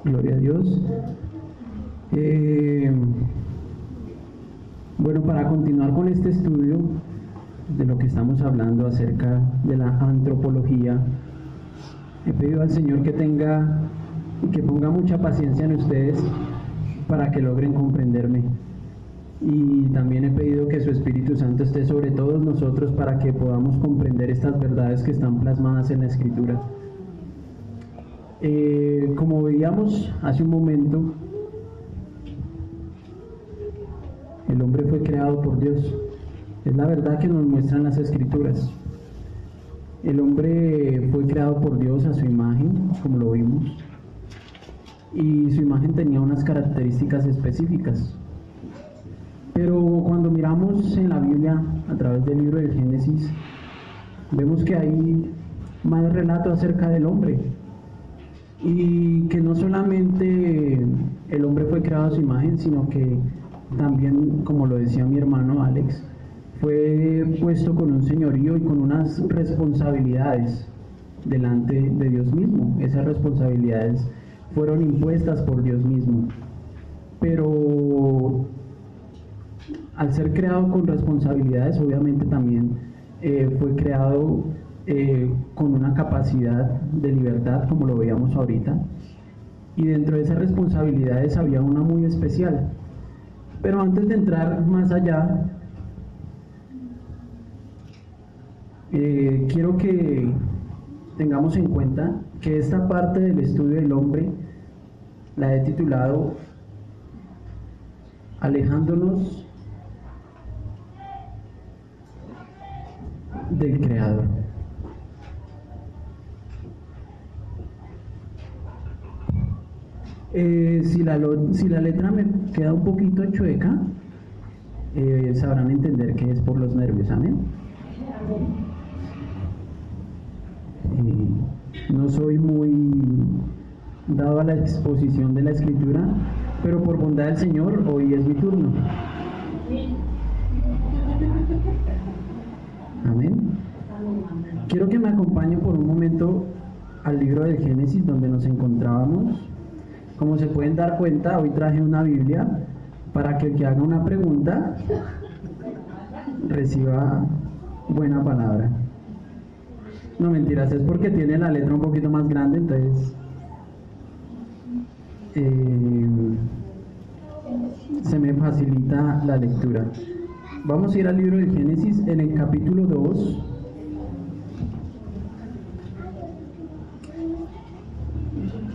Gloria a Dios. Bueno, para continuar con este estudio de lo que estamos hablando acerca de la antropología, he pedido al Señor que ponga mucha paciencia en ustedes para que logren comprenderme. Y también he pedido que su Espíritu Santo esté sobre todos nosotros para que podamos comprender estas verdades que están plasmadas en la Escritura. Como veíamos hace un momento, el hombre fue creado por Dios. Es la verdad que nos muestran las Escrituras. El hombre fue creado por Dios a su imagen, como lo vimos, y su imagen tenía unas características específicas. Pero cuando miramos en la Biblia, a través del libro del Génesis, vemos que hay más relatos acerca del hombre, y que no solamente el hombre fue creado a su imagen, sino que también, como lo decía mi hermano Alex, fue puesto con un señorío y con unas responsabilidades delante de Dios mismo. Esas responsabilidades fueron impuestas por Dios mismo, pero al ser creado con responsabilidades, obviamente también fue creado con una capacidad de libertad, como lo veíamos ahorita, y dentro de esas responsabilidades había una muy especial. Pero antes de entrar más allá, quiero que tengamos en cuenta que esta parte del estudio del hombre la he titulado Alejándonos del Creador. Si la letra me queda un poquito chueca, sabrán entender que es por los nervios. Amén. No soy muy dado a la exposición de la Escritura, pero por bondad del Señor, hoy es mi turno. Amén. Quiero que me acompañen por un momento al libro del Génesis, donde nos encontrábamos. Como se pueden dar cuenta, hoy traje una Biblia para que el que haga una pregunta reciba buena palabra. No, mentiras, es porque tiene la letra un poquito más grande, entonces se me facilita la lectura. Vamos a ir al libro del Génesis en el capítulo 2.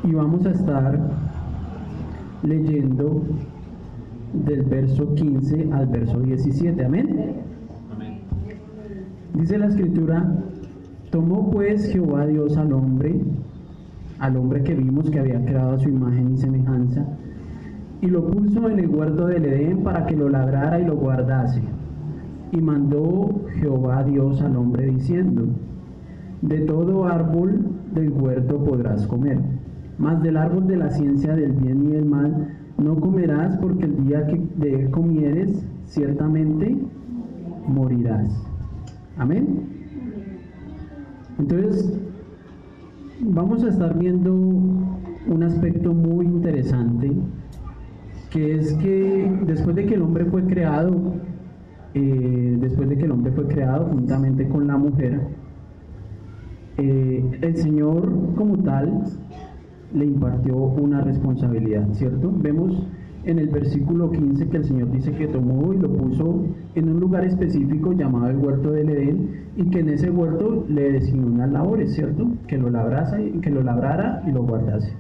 Y vamos a estar leyendo del verso 15 al verso 17. Amén. Amén. Dice la Escritura: tomó pues Jehová Dios al hombre que vimos que había creado a su imagen y semejanza, y lo puso en el huerto del Edén para que lo labrara y lo guardase. Y mandó Jehová Dios al hombre diciendo: de todo árbol del huerto podrás comer, mas del árbol de la ciencia del bien y del mal no comerás, porque el día que de él comieres, ciertamente morirás. Amén. Entonces, vamos a estar viendo un aspecto muy interesante, que es que después de que el hombre fue creado, juntamente con la mujer, el Señor como tal le impartió una responsabilidad, ¿cierto? Vemos en el versículo 15 que el Señor dice que tomó y lo puso en un lugar específico llamado el huerto del Edén, y que en ese huerto le designó unas labores, ¿cierto? Que lo labrara y lo guardase.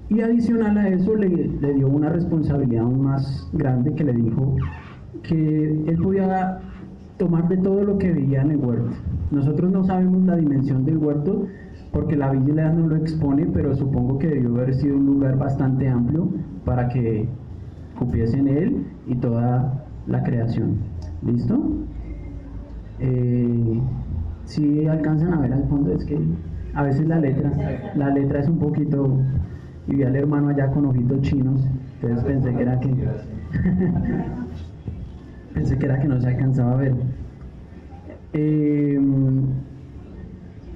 Y adicional a eso le dio una responsabilidad aún más grande, que le dijo que él podía tomar de todo lo que veía en el huerto. Nosotros no sabemos la dimensión del huerto porque la Biblia no lo expone, pero supongo que debió haber sido un lugar bastante amplio para que cupiese en él y toda la creación. ¿Listo? Si alcanzan a ver al fondo, es que a veces la letra es un poquito, y vi al hermano allá con ojitos chinos, entonces pensé que era que no se alcanzaba a ver.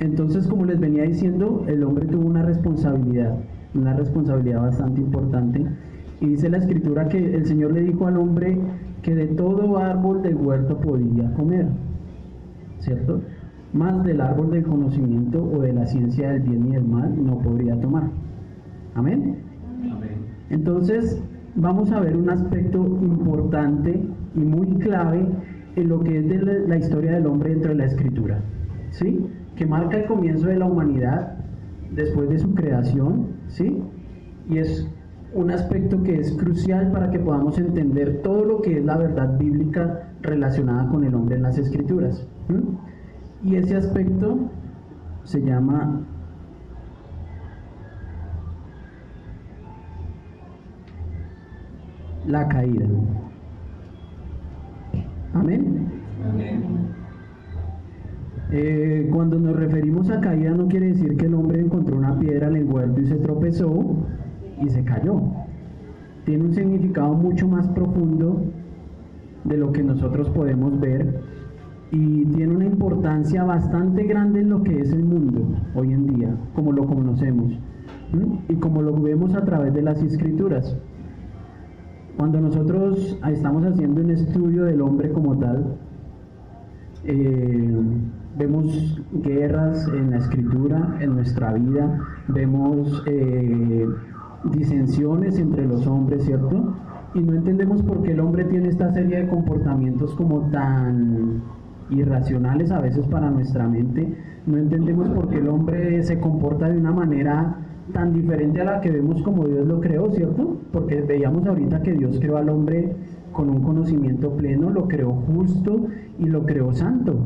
Entonces, como les venía diciendo, el hombre tuvo una responsabilidad, una responsabilidad bastante importante. Y dice la escritura que el Señor le dijo al hombre que de todo árbol del huerto podía comer, ¿cierto? Más del árbol del conocimiento o de la ciencia del bien y del mal no podría tomar. ¿Amén? Amén. Entonces, vamos a ver un aspecto importante y muy clave en lo que es de la historia del hombre dentro de la Escritura, ¿sí? Que marca el comienzo de la humanidad después de su creación, ¿sí? Y es un aspecto que es crucial para que podamos entender todo lo que es la verdad bíblica relacionada con el hombre en las Escrituras. Y ese aspecto se llama la caída. Amén. Amén. Cuando nos referimos a caída no quiere decir que el hombre encontró una piedra en el huerto y se tropezó y se cayó. Tiene un significado mucho más profundo de lo que nosotros podemos ver y tiene una importancia bastante grande en lo que es el mundo hoy en día, como lo conocemos y como lo vemos a través de las Escrituras. Cuando nosotros estamos haciendo un estudio del hombre como tal, vemos guerras en la Escritura, en nuestra vida, vemos disensiones entre los hombres, ¿cierto? Y no entendemos por qué el hombre tiene esta serie de comportamientos como tan irracionales a veces para nuestra mente. No entendemos por qué el hombre se comporta de una manera tan diferente a la que vemos como Dios lo creó, ¿cierto? Porque veíamos ahorita que Dios creó al hombre con un conocimiento pleno, lo creó justo y lo creó santo.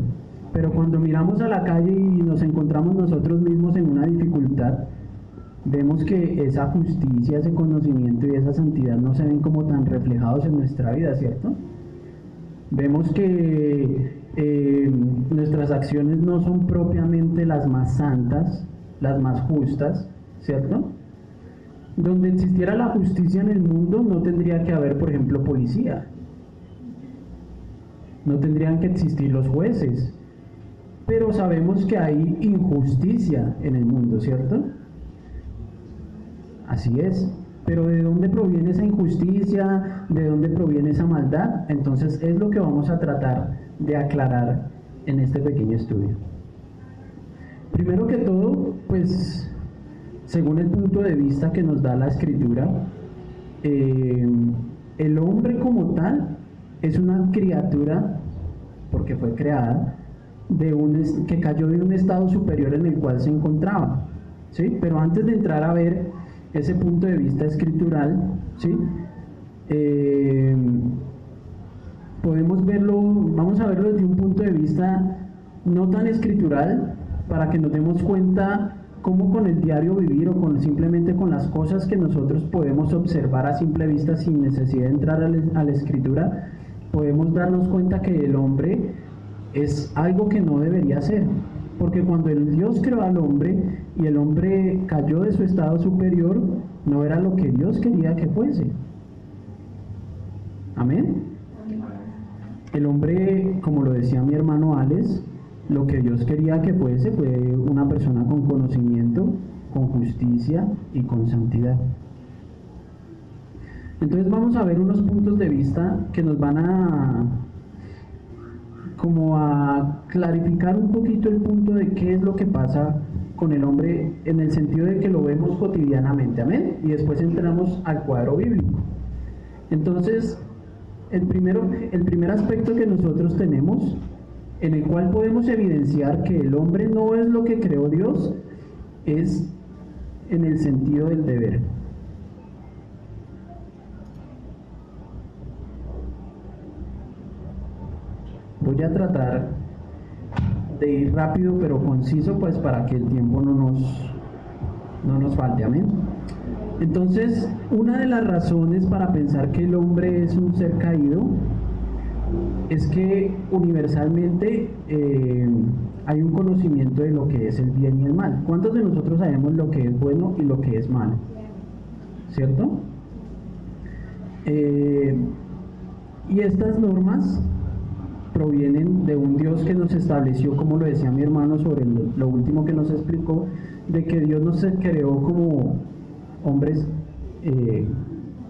Pero cuando miramos a la calle y nos encontramos nosotros mismos en una dificultad, vemos que esa justicia, ese conocimiento y esa santidad no se ven como tan reflejados en nuestra vida, ¿cierto? Vemos que nuestras acciones no son propiamente las más santas, las más justas, ¿cierto? Donde existiera la justicia en el mundo no tendría que haber, por ejemplo, policía. No tendrían que existir los jueces. Pero sabemos que hay injusticia en el mundo, ¿cierto? Así es. Pero ¿de dónde proviene esa injusticia? ¿De dónde proviene esa maldad? Entonces es lo que vamos a tratar de aclarar en este pequeño estudio. Primero que todo, pues, según el punto de vista que nos da la Escritura, el hombre como tal es una criatura, porque fue creada, que cayó de un estado superior en el cual se encontraba, ¿sí? Pero antes de entrar a ver ese punto de vista escritural, ¿sí? Podemos verlo, vamos a verlo desde un punto de vista no tan escritural, para que nos demos cuenta cómo con el diario vivir o simplemente con las cosas que nosotros podemos observar a simple vista sin necesidad de entrar a la escritura, podemos darnos cuenta que el hombre es algo que no debería ser. Porque cuando Dios creó al hombre y el hombre cayó de su estado superior, no era lo que Dios quería que fuese. Amén. El hombre, como lo decía mi hermano Alex, lo que Dios quería que fuese fue una persona con conocimiento, con justicia y con santidad. Entonces vamos a ver unos puntos de vista que nos van a clarificar un poquito el punto de qué es lo que pasa con el hombre en el sentido de que lo vemos cotidianamente, amén, y después entramos al cuadro bíblico. Entonces, el primer aspecto que nosotros tenemos, en el cual podemos evidenciar que el hombre no es lo que creó Dios, es en el sentido del deber. Voy a tratar de ir rápido pero conciso, pues para que el tiempo no nos falte, amén. Entonces, una de las razones para pensar que el hombre es un ser caído es que universalmente hay un conocimiento de lo que es el bien y el mal. ¿Cuántos de nosotros sabemos lo que es bueno y lo que es malo? ¿Cierto? Y estas normas provienen de un Dios que nos estableció, como lo decía mi hermano sobre lo último que nos explicó, de que Dios nos creó como hombres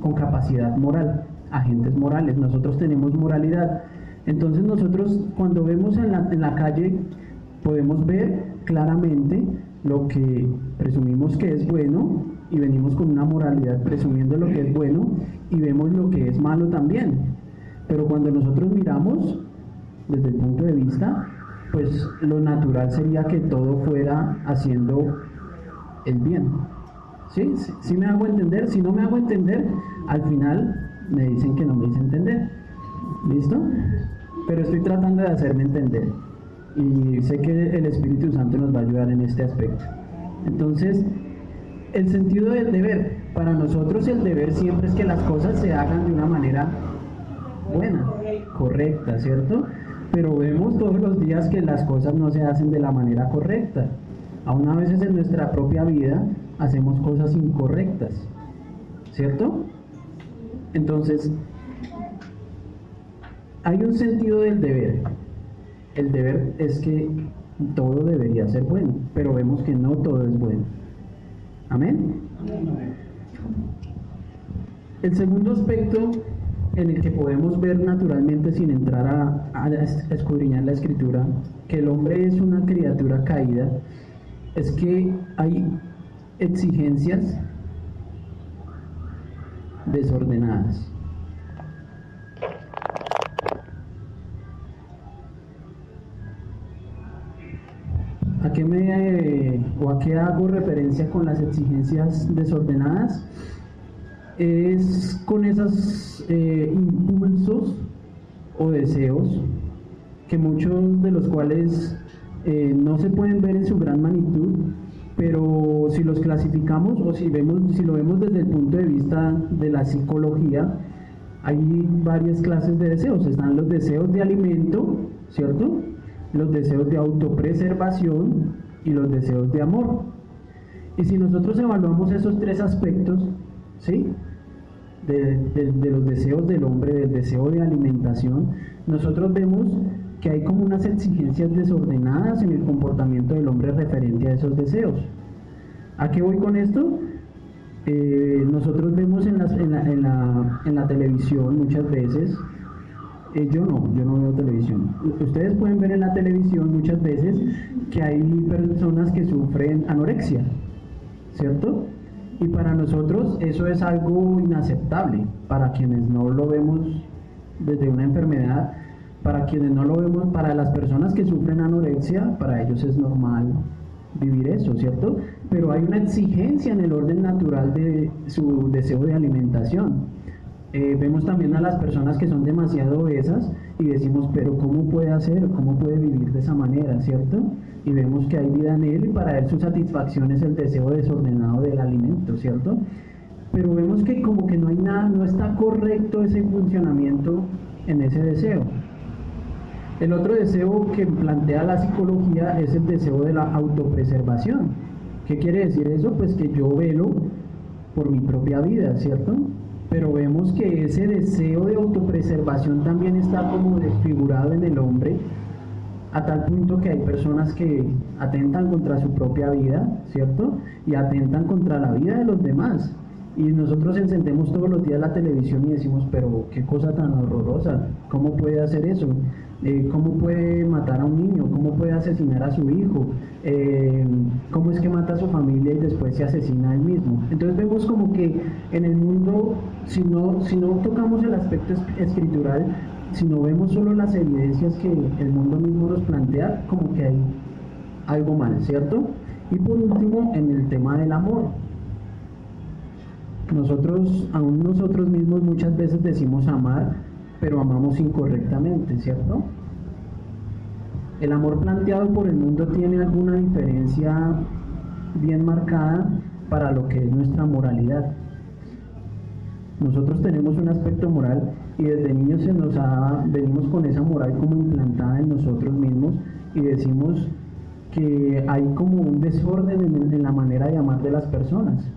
con capacidad moral, agentes morales. Nosotros tenemos moralidad. Entonces nosotros cuando vemos en la calle podemos ver claramente lo que presumimos que es bueno y venimos con una moralidad presumiendo lo que es bueno y vemos lo que es malo también. Pero cuando nosotros miramos desde el punto de vista, pues lo natural sería que todo fuera haciendo el bien. ¿Sí? ¿Sí me hago entender? Si no me hago entender, al final me dicen que no me hice entender. ¿Listo? Pero estoy tratando de hacerme entender. Y sé que el Espíritu Santo nos va a ayudar en este aspecto. Entonces, el sentido del deber. Para nosotros el deber siempre es que las cosas se hagan de una manera buena, correcta, ¿cierto? Pero vemos todos los días que las cosas no se hacen de la manera correcta. Aún a veces en nuestra propia vida hacemos cosas incorrectas, ¿cierto? Entonces, hay un sentido del deber. El deber es que todo debería ser bueno, pero vemos que no todo es bueno. ¿Amén? El segundo aspecto en el que podemos ver naturalmente, sin entrar a escudriñar la Escritura, que el hombre es una criatura caída, es que hay exigencias desordenadas. ¿A qué hago referencia con las exigencias desordenadas? Es con esos impulsos o deseos que muchos de los cuales no se pueden ver en su gran magnitud, pero si los clasificamos o si lo vemos desde el punto de vista de la psicología, hay varias clases de deseos. Están los deseos de alimento, ¿cierto? Los deseos de autopreservación y los deseos de amor. Y si nosotros evaluamos esos tres aspectos, ¿sí? de los deseos del hombre, del deseo de alimentación, nosotros vemos que hay como unas exigencias desordenadas en el comportamiento del hombre referente a esos deseos. ¿A qué voy con esto? Nosotros vemos en la televisión muchas veces, yo no veo televisión. Ustedes pueden ver en la televisión muchas veces que hay personas que sufren anorexia, ¿cierto? Y para nosotros eso es algo inaceptable, para quienes no lo vemos desde una enfermedad, para quienes no lo vemos, para las personas que sufren anorexia, para ellos es normal vivir eso, ¿cierto? Pero hay una exigencia en el orden natural de su deseo de alimentación. Vemos también a las personas que son demasiado obesas y decimos, pero ¿cómo puede hacer? ¿Cómo puede vivir de esa manera? ¿Cierto? Y vemos que hay vida en él y para él su satisfacción es el deseo desordenado del alimento, ¿cierto? Pero vemos que como que no hay nada, no está correcto ese funcionamiento en ese deseo. El otro deseo que plantea la psicología es el deseo de la autopreservación. ¿Qué quiere decir eso? Pues que yo velo por mi propia vida, ¿cierto? Pero vemos que ese deseo de autopreservación también está como desfigurado en el hombre, a tal punto que hay personas que atentan contra su propia vida, ¿cierto? Y atentan contra la vida de los demás. Y nosotros encendemos todos los días la televisión y decimos, pero qué cosa tan horrorosa, ¿cómo puede hacer eso? ¿Cómo puede matar a un niño? ¿Cómo puede asesinar a su hijo? ¿Cómo es que mata a su familia y después se asesina a él mismo? Entonces vemos como que en el mundo, si no tocamos el aspecto escritural, si no vemos solo las evidencias que el mundo mismo nos plantea, como que hay algo mal, ¿cierto? Y por último, en el tema del amor. Aún nosotros mismos muchas veces decimos amar, pero amamos incorrectamente, ¿cierto? El amor planteado por el mundo tiene alguna diferencia bien marcada para lo que es nuestra moralidad. Nosotros tenemos un aspecto moral y desde niños venimos con esa moral como implantada en nosotros mismos y decimos que hay como un desorden en la manera de amar de las personas.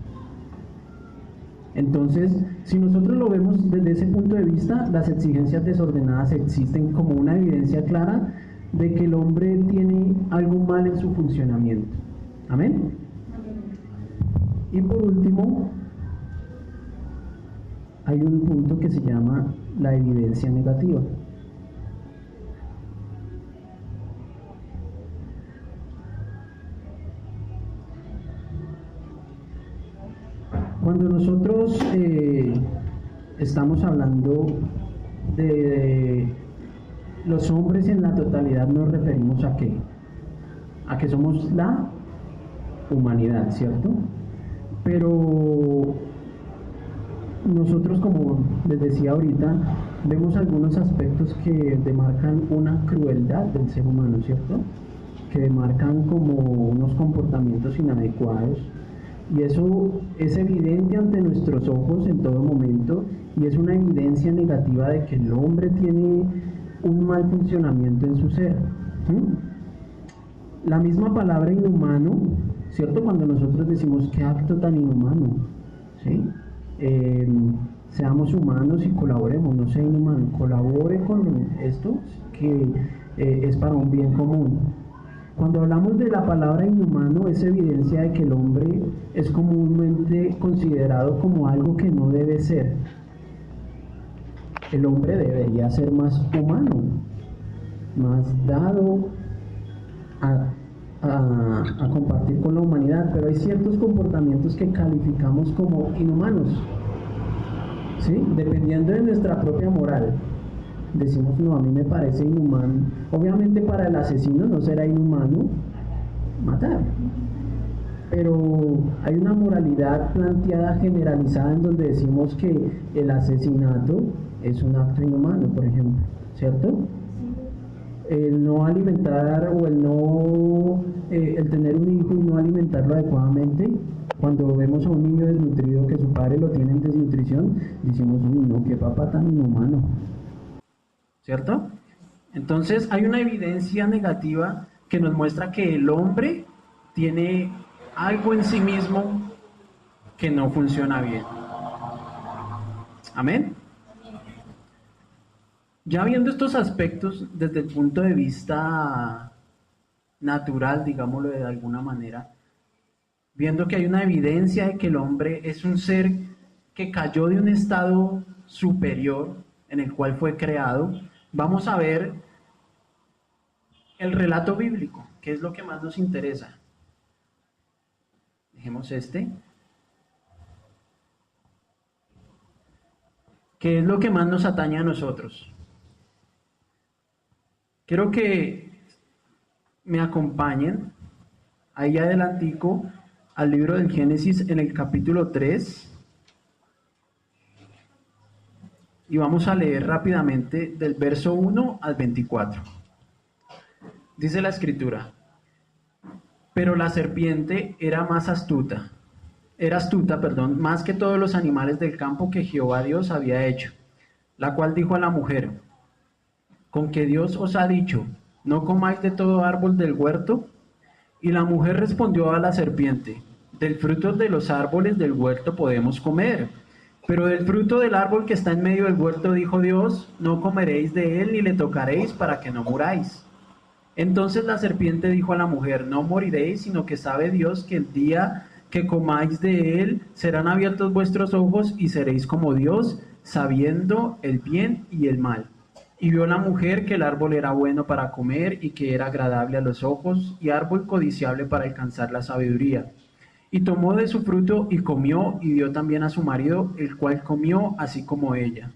Entonces, si nosotros lo vemos desde ese punto de vista, las exigencias desordenadas existen como una evidencia clara de que el hombre tiene algo mal en su funcionamiento. ¿Amén? Y por último, hay un punto que se llama la evidencia negativa. Cuando nosotros estamos hablando de los hombres en la totalidad, nos referimos a qué? A que somos la humanidad, ¿cierto? Pero nosotros, como les decía ahorita, vemos algunos aspectos que demarcan una crueldad del ser humano, ¿cierto? Que demarcan como unos comportamientos inadecuados. Y eso es evidente ante nuestros ojos en todo momento, y es una evidencia negativa de que el hombre tiene un mal funcionamiento en su ser. La misma palabra inhumano, ¿cierto? Cuando nosotros decimos qué acto tan inhumano, ¿sí? Seamos humanos y colaboremos, no sea inhumano, colabore con esto que es para un bien común. Cuando hablamos de la palabra inhumano, es evidencia de que el hombre es comúnmente considerado como algo que no debe ser. El hombre debería ser más humano, más dado a compartir con la humanidad, pero hay ciertos comportamientos que calificamos como inhumanos, ¿sí? Dependiendo de nuestra propia moral. Decimos, no, a mí me parece inhumano. Obviamente para el asesino no será inhumano matar, pero hay una moralidad planteada generalizada en donde decimos que el asesinato es un acto inhumano, por ejemplo, ¿cierto? El no alimentar o el tener un hijo y no alimentarlo adecuadamente. Cuando vemos a un niño desnutrido que su padre lo tiene en desnutrición, decimos, uy, no, qué papá tan inhumano, ¿cierto? Entonces hay una evidencia negativa que nos muestra que el hombre tiene algo en sí mismo que no funciona bien. Amén. Ya viendo estos aspectos desde el punto de vista natural, digámoslo de alguna manera, viendo que hay una evidencia de que el hombre es un ser que cayó de un estado superior en el cual fue creado, vamos a ver el relato bíblico, que es lo que más nos interesa. Dejemos este. ¿Qué es lo que más nos atañe a nosotros? Quiero que me acompañen ahí adelantico al libro del Génesis en el capítulo 3 y vamos a leer rápidamente del verso 1 al 24. Dice la escritura: pero la serpiente era astuta, más que todos los animales del campo que Jehová Dios había hecho, la cual dijo a la mujer: ¿con que Dios os ha dicho, no comáis de todo árbol del huerto? Y la mujer respondió a la serpiente: del fruto de los árboles del huerto podemos comer, pero del fruto del árbol que está en medio del huerto dijo Dios, no comeréis de él ni le tocaréis para que no muráis. Entonces la serpiente dijo a la mujer: no moriréis, sino que sabe Dios que el día que comáis de él serán abiertos vuestros ojos y seréis como Dios, sabiendo el bien y el mal. Y vio la mujer que el árbol era bueno para comer y que era agradable a los ojos y árbol codiciable para alcanzar la sabiduría. Y tomó de su fruto y comió y dio también a su marido, el cual comió así como ella.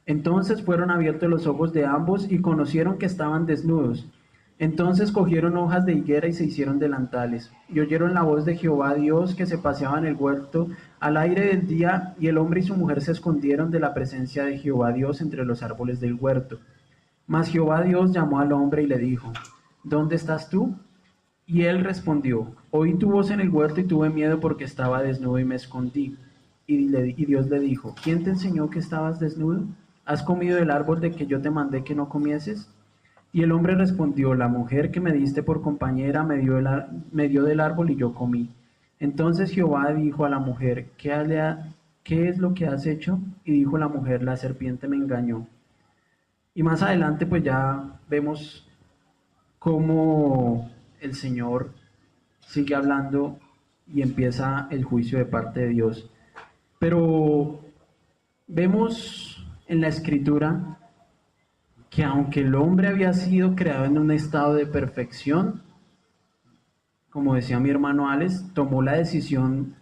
Entonces fueron abiertos los ojos de ambos y conocieron que estaban desnudos. Entonces cogieron hojas de higuera y se hicieron delantales. Y oyeron la voz de Jehová Dios que se paseaba en el huerto al aire del día, y el hombre y su mujer se escondieron de la presencia de Jehová Dios entre los árboles del huerto. Mas Jehová Dios llamó al hombre y le dijo: ¿dónde estás tú? Y él respondió: oí tu voz en el huerto y tuve miedo porque estaba desnudo y me escondí. Y Dios le dijo: ¿quién te enseñó que estabas desnudo? ¿Has comido del árbol de que yo te mandé que no comieses? Y el hombre respondió: la mujer que me diste por compañera me dio del árbol y yo comí. Entonces Jehová dijo a la mujer: ¿qué es lo que has hecho? Y dijo la mujer: la serpiente me engañó. Y más adelante pues ya vemos cómo el Señor sigue hablando y empieza el juicio de parte de Dios. Pero Vemos en la escritura que aunque el hombre había sido creado en un estado de perfección, como decía mi hermano Alex, tomó la decisión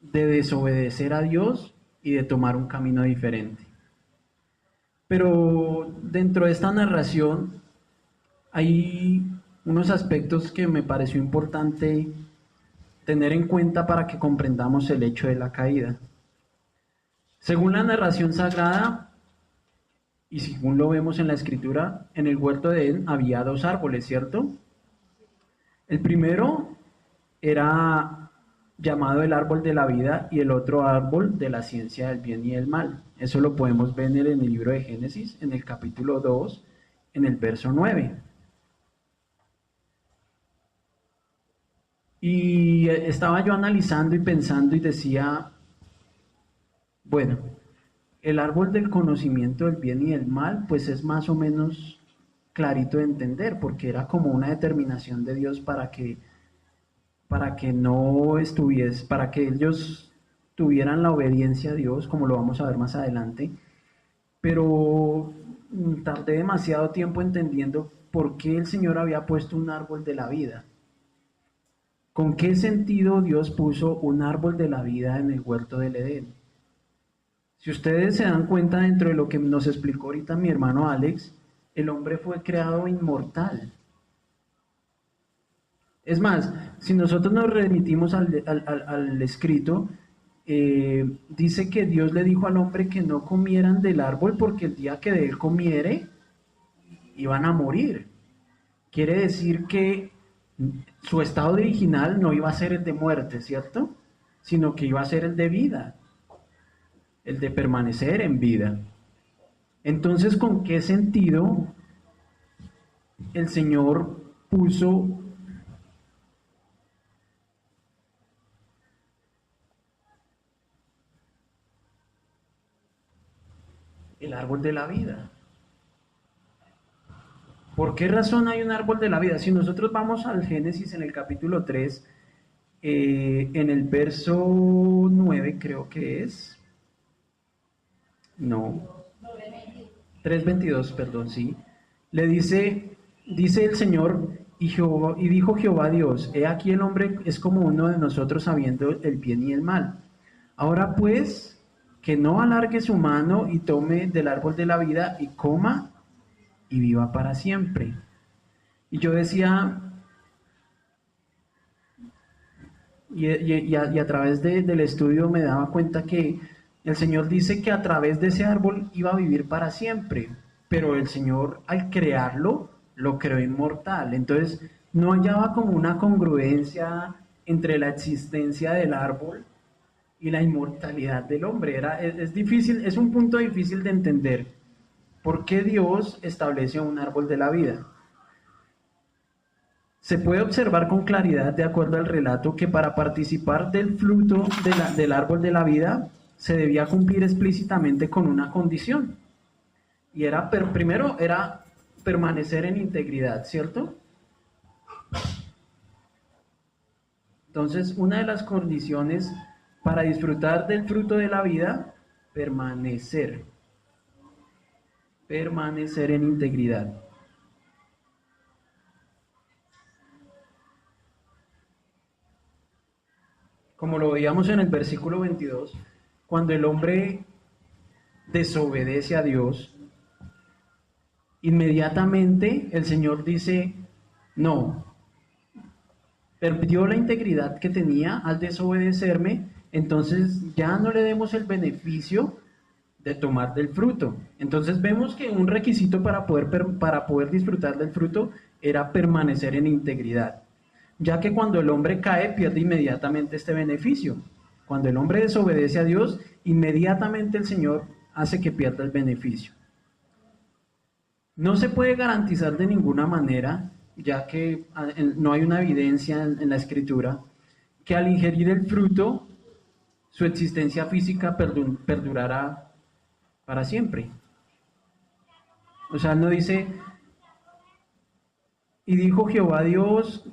de desobedecer a Dios y de tomar un camino diferente. Pero dentro de esta narración hay unos aspectos que me pareció importante tener en cuenta para que comprendamos el hecho de la caída. Según la narración sagrada, y según lo vemos en la escritura, en el huerto de Edén había dos árboles, ¿cierto? El primero era llamado el árbol de la vida y el otro árbol de la ciencia del bien y del mal. Eso lo podemos ver en el libro de Génesis, en el capítulo 2, en el verso 9. Y estaba yo analizando y pensando y decía, bueno, el árbol del conocimiento del bien y del mal, pues es más o menos clarito de entender, porque era como una determinación de Dios para que no estuviese, para que ellos tuvieran la obediencia a Dios, como lo vamos a ver más adelante, pero tardé demasiado tiempo entendiendo por qué el Señor había puesto un árbol de la vida. ¿Con qué sentido Dios puso un árbol de la vida en el huerto del Edén? Si ustedes se dan cuenta dentro de lo que nos explicó ahorita mi hermano Alex, el hombre fue creado inmortal. Es más, si nosotros nos remitimos al escrito, dice que Dios le dijo al hombre que no comieran del árbol porque el día que de él comiere, iban a morir. Quiere decir que su estado original no iba a ser el de muerte, ¿cierto? Sino que iba a ser el de vida, el de permanecer en vida. Entonces, ¿con qué sentido el Señor puso el árbol de la vida? ¿Por qué razón hay un árbol de la vida? Si nosotros vamos al Génesis en el capítulo 3, en el verso 9 creo que es, no, 3:22, perdón, sí, le dice el Señor, y dijo Jehová Dios, he aquí el hombre es como uno de nosotros sabiendo el bien y el mal. Ahora pues, que no alargue su mano y tome del árbol de la vida y coma y viva para siempre. Y yo decía, a través del estudio me daba cuenta que el Señor dice que a través de ese árbol iba a vivir para siempre, pero el Señor al crearlo, lo creó inmortal. Entonces no hallaba como una congruencia entre la existencia del árbol y la inmortalidad del hombre. Es difícil, es un punto difícil de entender. ¿Por qué Dios establece un árbol de la vida? Se puede observar con claridad, de acuerdo al relato, que para participar del fruto del árbol de la vida se debía cumplir explícitamente con una condición. Y primero era permanecer en integridad, ¿cierto? Entonces, una de las condiciones para disfrutar del fruto de la vida, permanecer en integridad. Como lo veíamos en el versículo 22, cuando el hombre desobedece a Dios, inmediatamente el Señor dice, no, perdió la integridad que tenía al desobedecerme, entonces ya no le demos el beneficio de tomar del fruto. Entonces vemos que un requisito para poder disfrutar del fruto era permanecer en integridad, ya que cuando el hombre cae pierde inmediatamente este beneficio. Cuando el hombre desobedece a Dios, inmediatamente el Señor hace que pierda el beneficio. No se puede garantizar de ninguna manera, ya que no hay una evidencia en la escritura, que al ingerir el fruto su existencia física perdurará para siempre. O sea, no dice, y dijo Jehová Dios,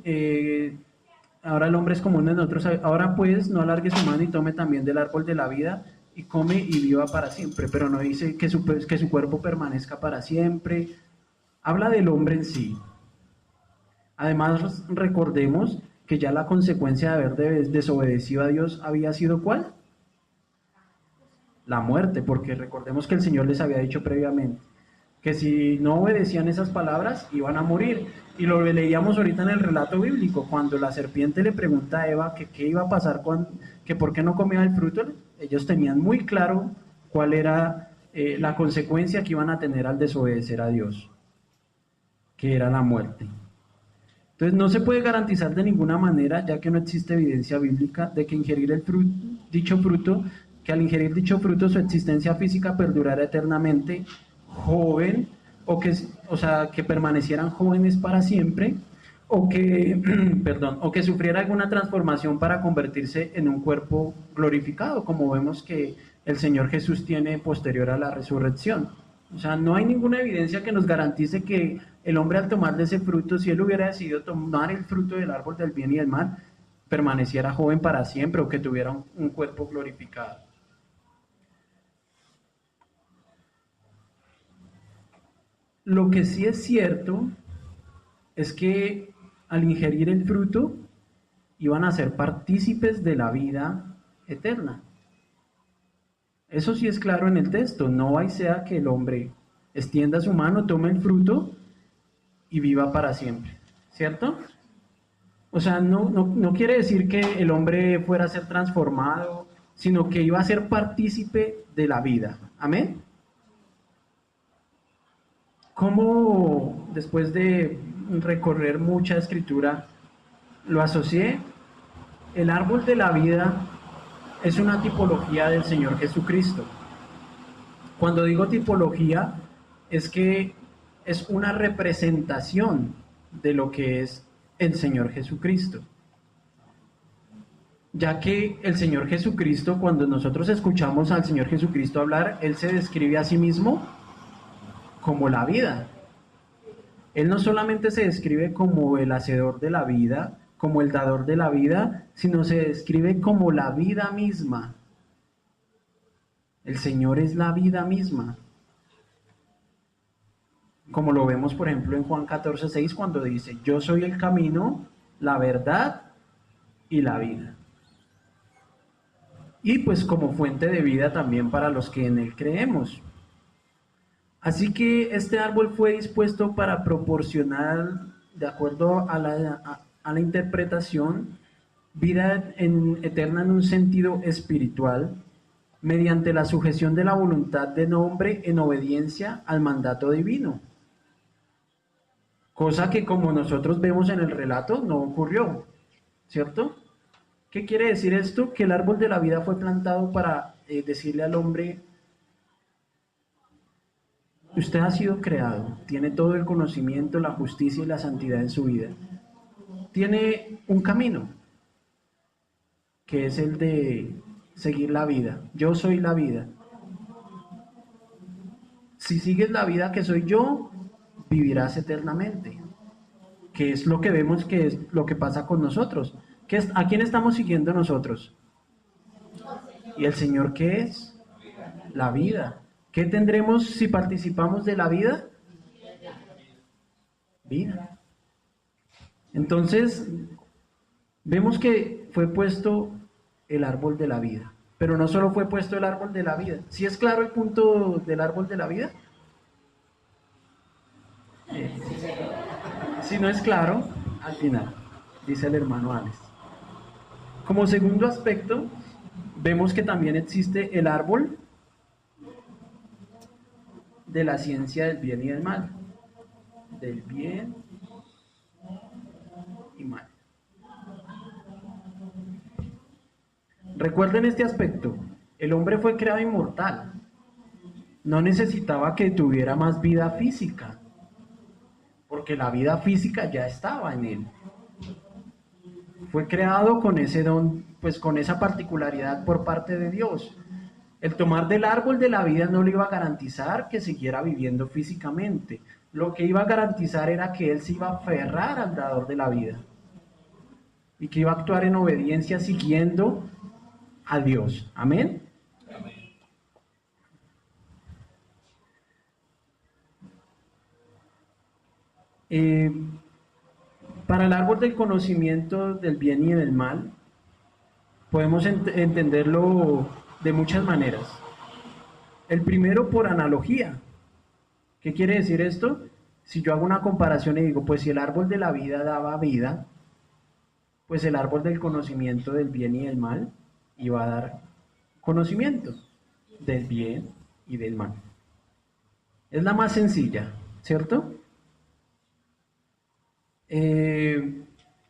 ahora el hombre es como uno de nosotros, ahora pues no alargue su mano y tome también del árbol de la vida y come y viva para siempre, pero no dice que su cuerpo permanezca para siempre. Habla del hombre en sí. Además, recordemos que ya la consecuencia de haber desobedecido a Dios había sido ¿cuál? La muerte, porque recordemos que el Señor les había dicho previamente que si no obedecían esas palabras iban a morir. Y lo leíamos ahorita en el relato bíblico, cuando la serpiente le pregunta a Eva que qué iba a pasar, que por qué no comía el fruto, ellos tenían muy claro cuál era la consecuencia que iban a tener al desobedecer a Dios, que era la muerte. Entonces no se puede garantizar de ninguna manera, ya que no existe evidencia bíblica de que que al ingerir dicho fruto su existencia física perdurara eternamente joven, que permanecieran jóvenes para siempre, o que sufriera alguna transformación para convertirse en un cuerpo glorificado, como vemos que el Señor Jesús tiene posterior a la resurrección. O sea, no hay ninguna evidencia que nos garantice que el hombre al tomar de ese fruto, si él hubiera decidido tomar el fruto del árbol del bien y del mal, permaneciera joven para siempre o que tuviera un cuerpo glorificado. Lo que sí es cierto es que al ingerir el fruto iban a ser partícipes de la vida eterna. Eso sí es claro en el texto. No hay sea que el hombre extienda su mano, tome el fruto y viva para siempre, ¿cierto? O sea, no quiere decir que el hombre fuera a ser transformado, sino que iba a ser partícipe de la vida. ¿Amén? ¿Cómo, después de recorrer mucha escritura, lo asocié? El árbol de la vida es una tipología del Señor Jesucristo. Cuando digo tipología, es que es una representación de lo que es el Señor Jesucristo. Ya que el Señor Jesucristo, cuando nosotros escuchamos al Señor Jesucristo hablar, Él se describe a sí mismo como la vida. Él no solamente se describe como el hacedor de la vida, como el dador de la vida, sino se describe como la vida misma. El Señor es la vida misma. Como lo vemos, por ejemplo, en Juan 14:6, cuando dice, yo soy el camino, la verdad y la vida. Y pues como fuente de vida también para los que en Él creemos. Así que este árbol fue dispuesto para proporcionar, de acuerdo a la interpretación, vida eterna en un sentido espiritual, mediante la sujeción de la voluntad del hombre en obediencia al mandato divino. Cosa que, como nosotros vemos en el relato, no ocurrió, ¿cierto? ¿Qué quiere decir esto? Que el árbol de la vida fue plantado para decirle al hombre: usted ha sido creado, tiene todo el conocimiento, la justicia y la santidad en su vida. Tiene un camino, que es el de seguir la vida. Yo soy la vida. Si sigues la vida que soy yo, vivirás eternamente. Que es lo que vemos que es lo que pasa con nosotros. ¿A quién estamos siguiendo nosotros? ¿Y el Señor qué es? La vida. ¿Qué tendremos si participamos de la vida? Vida. Entonces, vemos que fue puesto el árbol de la vida. Pero no solo fue puesto el árbol de la vida. ¿Sí es claro el punto del árbol de la vida? Si no es claro, al final, dice el hermano Alex. Como segundo aspecto, vemos que también existe el árbol de la ciencia del bien y del mal. Del bien y mal. Recuerden este aspecto. El hombre fue creado inmortal. No necesitaba que tuviera más vida física, porque la vida física ya estaba en él. Fue creado con ese don, pues con esa particularidad por parte de Dios. El tomar del árbol de la vida no le iba a garantizar que siguiera viviendo físicamente. Lo que iba a garantizar era que él se iba a aferrar al dador de la vida y que iba a actuar en obediencia siguiendo a Dios. Amén. Eh, para el árbol del conocimiento del bien y del mal, podemos entenderlo de muchas maneras. El primero por analogía. ¿Qué quiere decir esto? Si yo hago una comparación y digo, pues si el árbol de la vida daba vida, pues el árbol del conocimiento del bien y del mal iba a dar conocimiento del bien y del mal. Es la más sencilla, ¿cierto? Eh,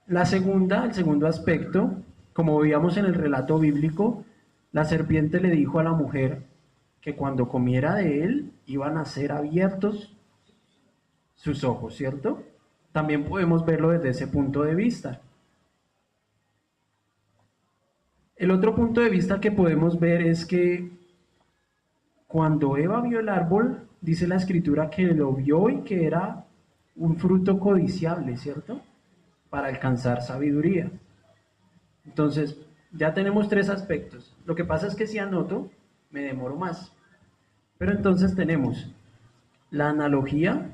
la segunda, el segundo aspecto, como veíamos en el relato bíblico, la serpiente le dijo a la mujer que cuando comiera de él iban a ser abiertos sus ojos, ¿cierto? También podemos verlo desde ese punto de vista. El otro punto de vista que podemos ver es que cuando Eva vio el árbol, dice la escritura que lo vio y que era un fruto codiciable, ¿cierto? Para alcanzar sabiduría. Entonces, ya tenemos tres aspectos. Lo que pasa es que si anoto, me demoro más. Pero entonces tenemos la analogía,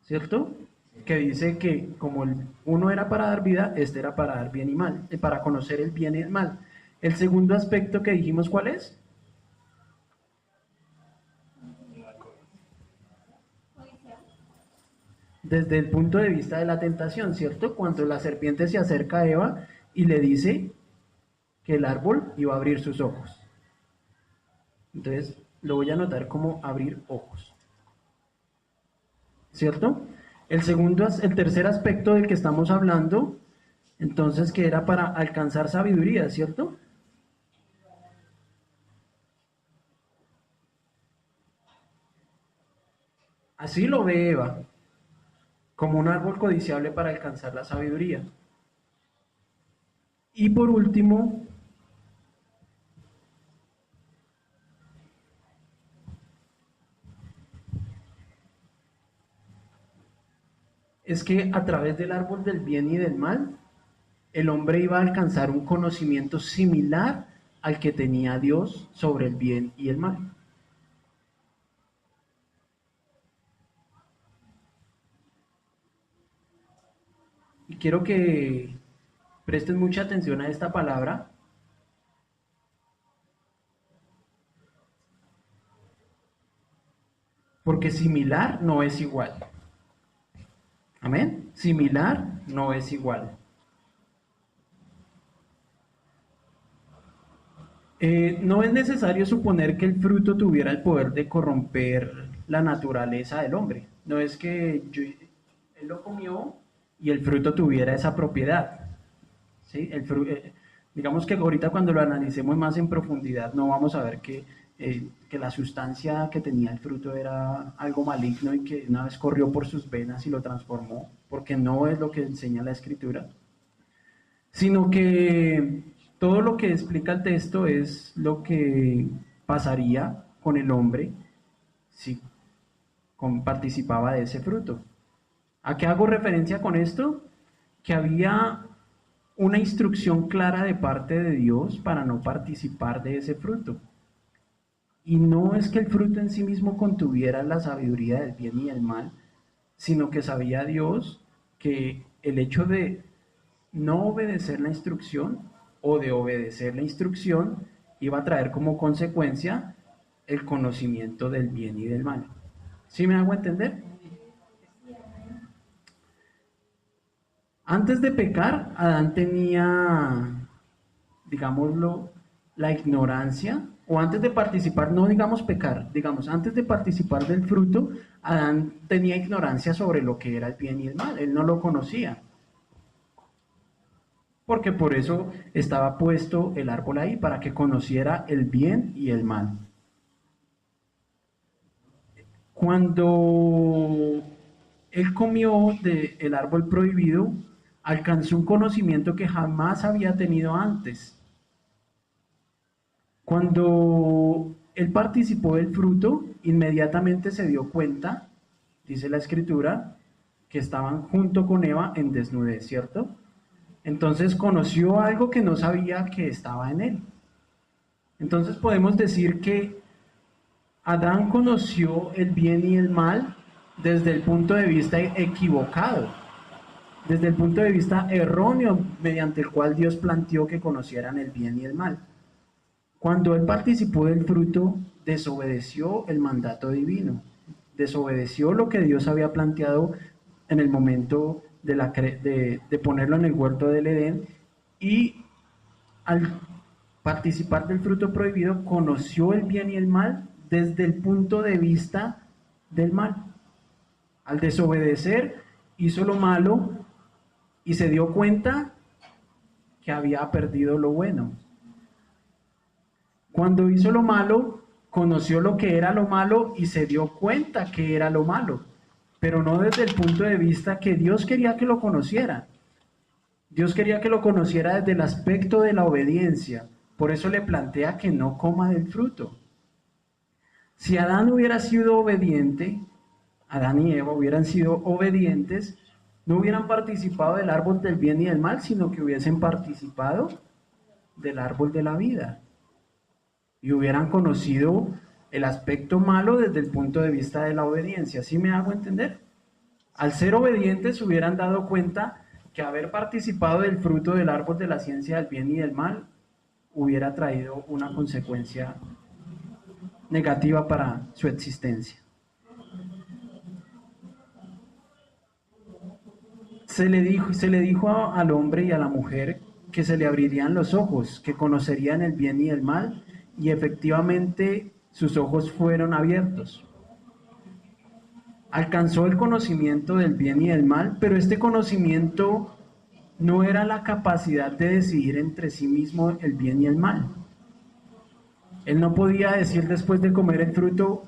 ¿cierto? Que dice que como el uno era para dar vida, este era para dar bien y mal, para conocer el bien y el mal. El segundo aspecto que dijimos, ¿cuál es? Desde el punto de vista de la tentación, ¿cierto? Cuando la serpiente se acerca a Eva y le dice que el árbol iba a abrir sus ojos. Entonces, lo voy a anotar como abrir ojos, ¿cierto? El tercer aspecto del que estamos hablando, entonces, que era para alcanzar sabiduría, ¿cierto? Así lo ve Eva, como un árbol codiciable para alcanzar la sabiduría. Y por último, es que a través del árbol del bien y del mal, el hombre iba a alcanzar un conocimiento similar al que tenía Dios sobre el bien y el mal. Y quiero que presten mucha atención a esta palabra, porque similar no es igual. Amén. Similar no es igual. No es necesario suponer que el fruto tuviera el poder de corromper la naturaleza del hombre. No es que él lo comió y el fruto tuviera esa propiedad. ¿Sí? Digamos que ahorita cuando lo analicemos más en profundidad no vamos a ver que la sustancia que tenía el fruto era algo maligno y que una vez corrió por sus venas y lo transformó, porque no es lo que enseña la escritura, sino que todo lo que explica el texto es lo que pasaría con el hombre si participaba de ese fruto. ¿A qué hago referencia con esto? Que había una instrucción clara de parte de Dios para no participar de ese fruto. Y no es que el fruto en sí mismo contuviera la sabiduría del bien y del mal, sino que sabía Dios que el hecho de no obedecer la instrucción o de obedecer la instrucción iba a traer como consecuencia el conocimiento del bien y del mal. ¿Sí me hago entender? Antes de pecar, Adán tenía, digámoslo, la ignorancia, o antes de participar, no digamos pecar, digamos, antes de participar del fruto, Adán tenía ignorancia sobre lo que era el bien y el mal, él no lo conocía, porque por eso estaba puesto el árbol ahí, para que conociera el bien y el mal. Cuando él comió del árbol prohibido, alcanzó un conocimiento que jamás había tenido antes. Cuando él participó del fruto, inmediatamente se dio cuenta, dice la escritura, que estaban junto con Eva en desnudez, ¿cierto? Entonces conoció algo que no sabía que estaba en él. Entonces podemos decir que Adán conoció el bien y el mal desde el punto de vista equivocado, desde el punto de vista erróneo mediante el cual Dios planteó que conocieran el bien y el mal. Cuando él participó del fruto, desobedeció el mandato divino, desobedeció lo que Dios había planteado en el momento de ponerlo en el huerto del Edén, y al participar del fruto prohibido conoció el bien y el mal desde el punto de vista del mal. Al desobedecer hizo lo malo y se dio cuenta que había perdido lo bueno. Cuando hizo lo malo, conoció lo que era lo malo y se dio cuenta que era lo malo, pero no desde el punto de vista que Dios quería que lo conociera. Dios quería que lo conociera desde el aspecto de la obediencia. Por eso le plantea que no coma del fruto. Si Adán hubiera sido obediente, Adán y Eva hubieran sido obedientes, no hubieran participado del árbol del bien y del mal, sino que hubiesen participado del árbol de la vida. Y hubieran conocido el aspecto malo desde el punto de vista de la obediencia. ¿Sí me hago entender? Al ser obedientes hubieran dado cuenta que haber participado del fruto del árbol de la ciencia del bien y del mal hubiera traído una consecuencia negativa para su existencia. Se le dijo al hombre y a la mujer que se le abrirían los ojos, que conocerían el bien y el mal, y efectivamente sus ojos fueron abiertos. Alcanzó el conocimiento del bien y del mal, pero este conocimiento no era la capacidad de decidir entre sí mismo el bien y el mal. Él no podía decir después de comer el fruto,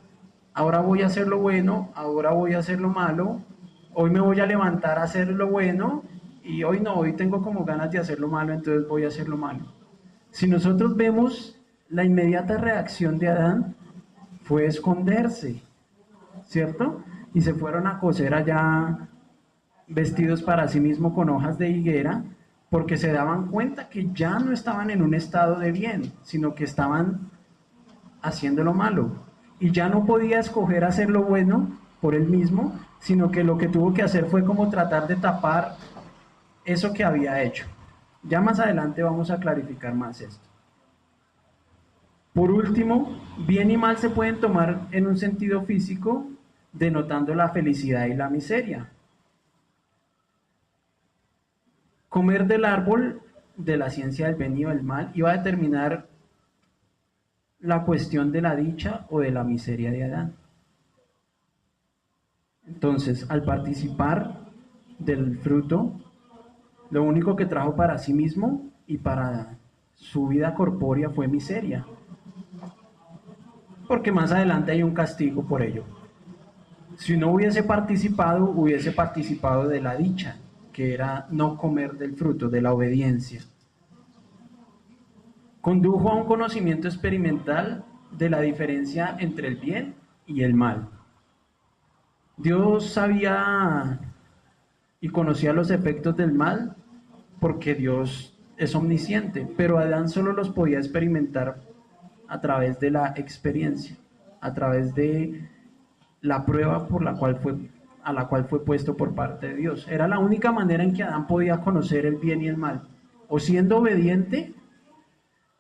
ahora voy a hacer lo bueno, ahora voy a hacer lo malo, hoy me voy a levantar a hacer lo bueno y hoy no, hoy tengo como ganas de hacer lo malo, entonces voy a hacer lo malo. Si nosotros vemos la inmediata reacción de Adán fue esconderse, ¿cierto? Y se fueron a coser allá vestidos para sí mismo con hojas de higuera, porque se daban cuenta que ya no estaban en un estado de bien, sino que estaban haciendo lo malo. Y ya no podía escoger hacer lo bueno por él mismo, sino que lo que tuvo que hacer fue como tratar de tapar eso que había hecho. Ya más adelante vamos a clarificar más esto. Por último, bien y mal se pueden tomar en un sentido físico, denotando la felicidad y la miseria. Comer del árbol de la ciencia del bien y del mal iba a determinar la cuestión de la dicha o de la miseria de Adán. Entonces, al participar del fruto, lo único que trajo para sí mismo y para su vida corpórea fue miseria, porque más adelante hay un castigo por ello. Si no hubiese participado de la dicha, que era no comer del fruto, de la obediencia. Condujo a un conocimiento experimental de la diferencia entre el bien y el mal. Dios sabía y conocía los efectos del mal porque Dios es omnisciente, pero Adán solo los podía experimentar a través de la experiencia, a través de la prueba a la cual fue puesto por parte de Dios. Era la única manera en que Adán podía conocer el bien y el mal. O siendo obediente,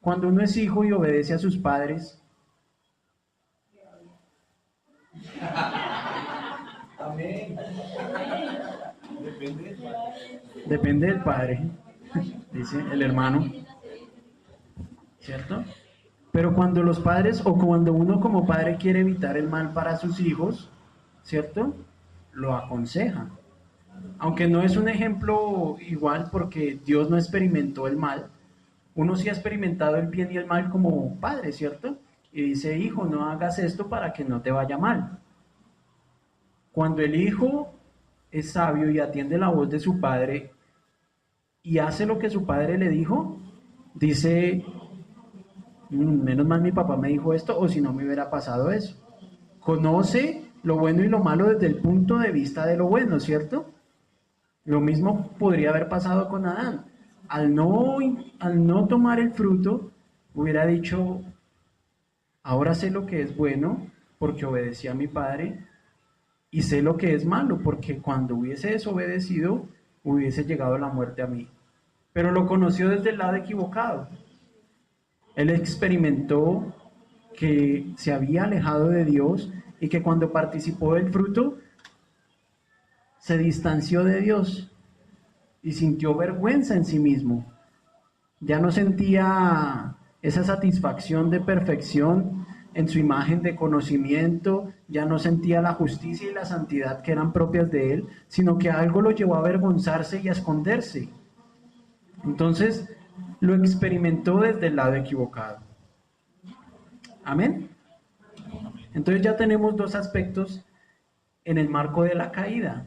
cuando uno es hijo y obedece a sus padres. Amén. Depende del padre, dice el hermano, ¿cierto? Pero cuando los padres o cuando uno como padre quiere evitar el mal para sus hijos, ¿cierto? Lo aconseja. Aunque no es un ejemplo igual porque Dios no experimentó el mal, uno sí ha experimentado el bien y el mal como padre, ¿cierto? Y dice, hijo, no hagas esto para que no te vaya mal. Cuando el hijo es sabio y atiende la voz de su padre y hace lo que su padre le dijo, dice, menos mal mi papá me dijo esto o si no me hubiera pasado eso. Conoce lo bueno y lo malo desde el punto de vista de lo bueno, ¿cierto? Lo mismo podría haber pasado con Adán. Al no tomar el fruto, hubiera dicho, ahora sé lo que es bueno porque obedecí a mi padre y sé lo que es malo, porque cuando hubiese desobedecido, hubiese llegado la muerte a mí. Pero lo conoció desde el lado equivocado. Él experimentó que se había alejado de Dios y que cuando participó del fruto, se distanció de Dios y sintió vergüenza en sí mismo. Ya no sentía esa satisfacción de perfección en su imagen de conocimiento, ya no sentía la justicia y la santidad que eran propias de él, sino que algo lo llevó a avergonzarse y a esconderse. Entonces lo experimentó desde el lado equivocado. Amén. Entonces ya tenemos dos aspectos en el marco de la caída.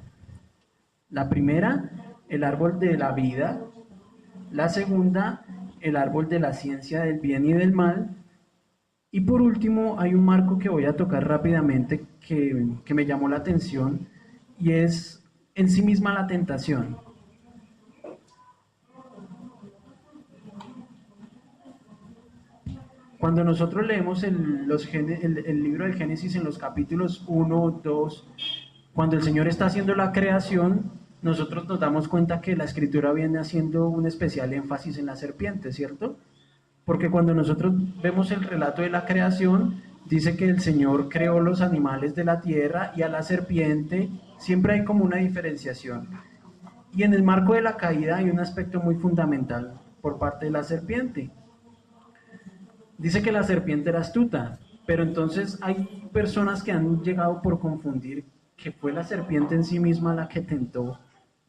La primera, el árbol de la vida. La segunda, el árbol de la ciencia del bien y del mal. Y por último, hay un marco que voy a tocar rápidamente que me llamó la atención y es en sí misma la tentación. Cuando nosotros leemos el libro del Génesis en los capítulos 1, 2, cuando el Señor está haciendo la creación, nosotros nos damos cuenta que la escritura viene haciendo un especial énfasis en la serpiente, ¿cierto? Porque cuando nosotros vemos el relato de la creación, dice que el Señor creó los animales de la tierra y a la serpiente, siempre hay como una diferenciación. Y en el marco de la caída hay un aspecto muy fundamental por parte de la serpiente. Dice que la serpiente era astuta, pero entonces hay personas que han llegado por confundir que fue la serpiente en sí misma la que tentó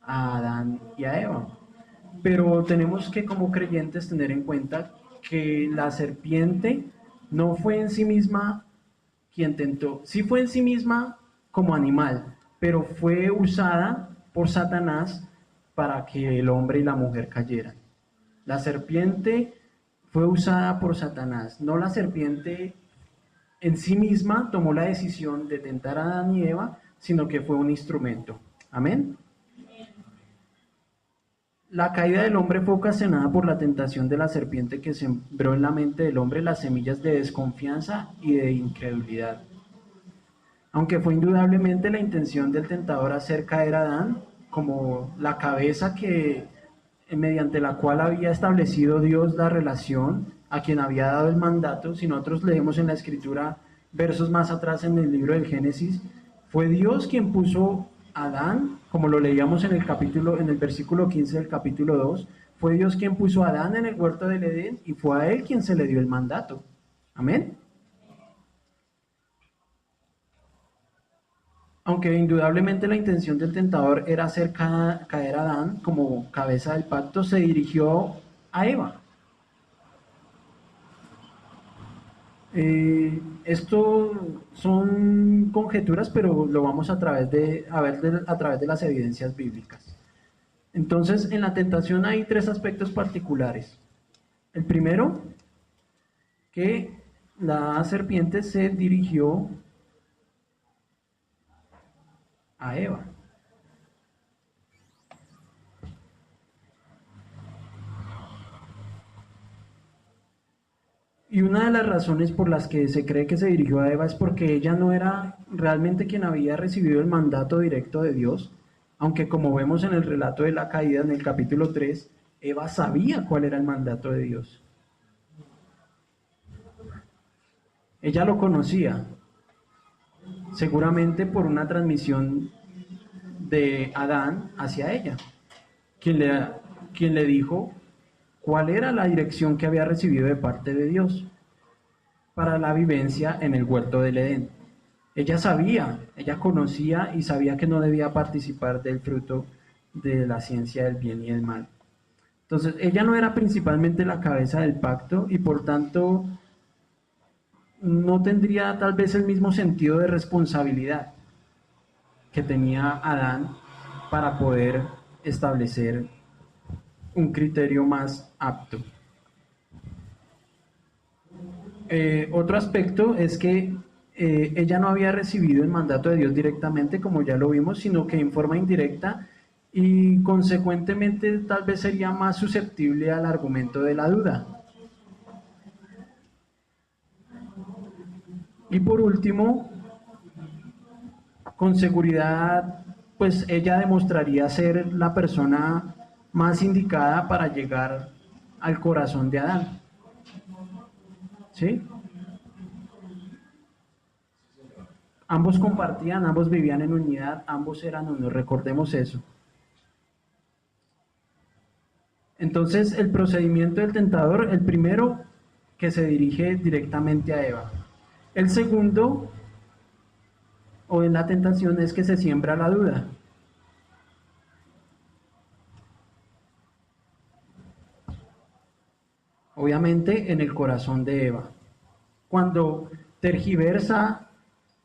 a Adán y a Eva. Pero tenemos que como creyentes tener en cuenta que la serpiente no fue en sí misma quien tentó, sí fue en sí misma como animal, pero fue usada por Satanás para que el hombre y la mujer cayeran. La serpiente fue usada por Satanás, no la serpiente en sí misma tomó la decisión de tentar a Adán y Eva, sino que fue un instrumento. Amén. La caída del hombre fue ocasionada por la tentación de la serpiente que sembró en la mente del hombre las semillas de desconfianza y de incredulidad. Aunque fue indudablemente la intención del tentador hacer caer a Adán como la cabeza que mediante la cual había establecido Dios la relación, a quien había dado el mandato. Si nosotros leemos en la escritura versos más atrás en el libro del Génesis, fue Dios quien puso a Adán, como lo leíamos en el versículo 15 del capítulo 2, fue Dios quien puso a Adán en el huerto del Edén y fue a él quien se le dio el mandato. Amén. Aunque indudablemente la intención del tentador era hacer caer a Adán como cabeza del pacto, se dirigió a Eva. Esto son conjeturas, pero lo vamos a ver a través de las evidencias bíblicas. Entonces, en la tentación hay tres aspectos particulares. El primero, que la serpiente se dirigió a Eva. Y una de las razones por las que se cree que se dirigió a Eva es porque ella no era realmente quien había recibido el mandato directo de Dios, aunque como vemos en el relato de la caída en el capítulo 3, Eva sabía cuál era el mandato de Dios. Ella lo conocía, seguramente por una transmisión de Adán hacia ella, quien le dijo cuál era la dirección que había recibido de parte de Dios para la vivencia en el huerto del Edén. Ella sabía, ella conocía y sabía que no debía participar del fruto de la ciencia del bien y del mal. Entonces, ella no era principalmente la cabeza del pacto y por tanto no tendría tal vez el mismo sentido de responsabilidad que tenía Adán para poder establecer un criterio más apto. Otro aspecto es que ella no había recibido el mandato de Dios directamente, como ya lo vimos, sino que en forma indirecta y consecuentemente tal vez sería más susceptible al argumento de la duda. Y por último, con seguridad, pues ella demostraría ser la persona más indicada para llegar al corazón de Adán. ¿Sí? Ambos compartían, ambos vivían en unidad, ambos eran uno, recordemos eso. Entonces, el procedimiento del tentador, el primero, que se dirige directamente a Eva. El segundo, o en la tentación, es que se siembra la duda. Obviamente en el corazón de Eva. Cuando tergiversa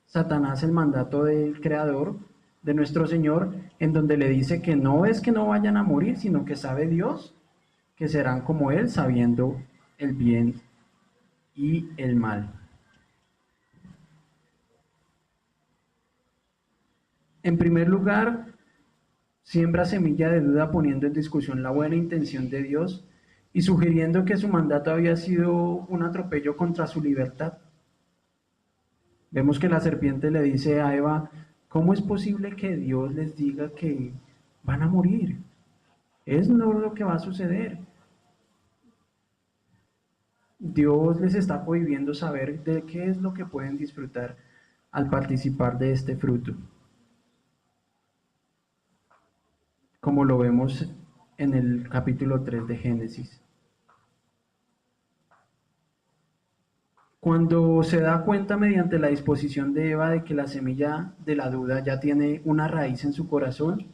Satanás el mandato del Creador, de nuestro Señor, en donde le dice que no es que no vayan a morir, sino que sabe Dios que serán como Él, sabiendo el bien y el mal. En primer lugar, siembra semilla de duda poniendo en discusión la buena intención de Dios y sugiriendo que su mandato había sido un atropello contra su libertad. Vemos que la serpiente le dice a Eva, ¿cómo es posible que Dios les diga que van a morir? Es no lo que va a suceder. Dios les está prohibiendo saber de qué es lo que pueden disfrutar al participar de este fruto, como lo vemos en el capítulo 3 de Génesis. Cuando se da cuenta mediante la disposición de Eva de que la semilla de la duda ya tiene una raíz en su corazón,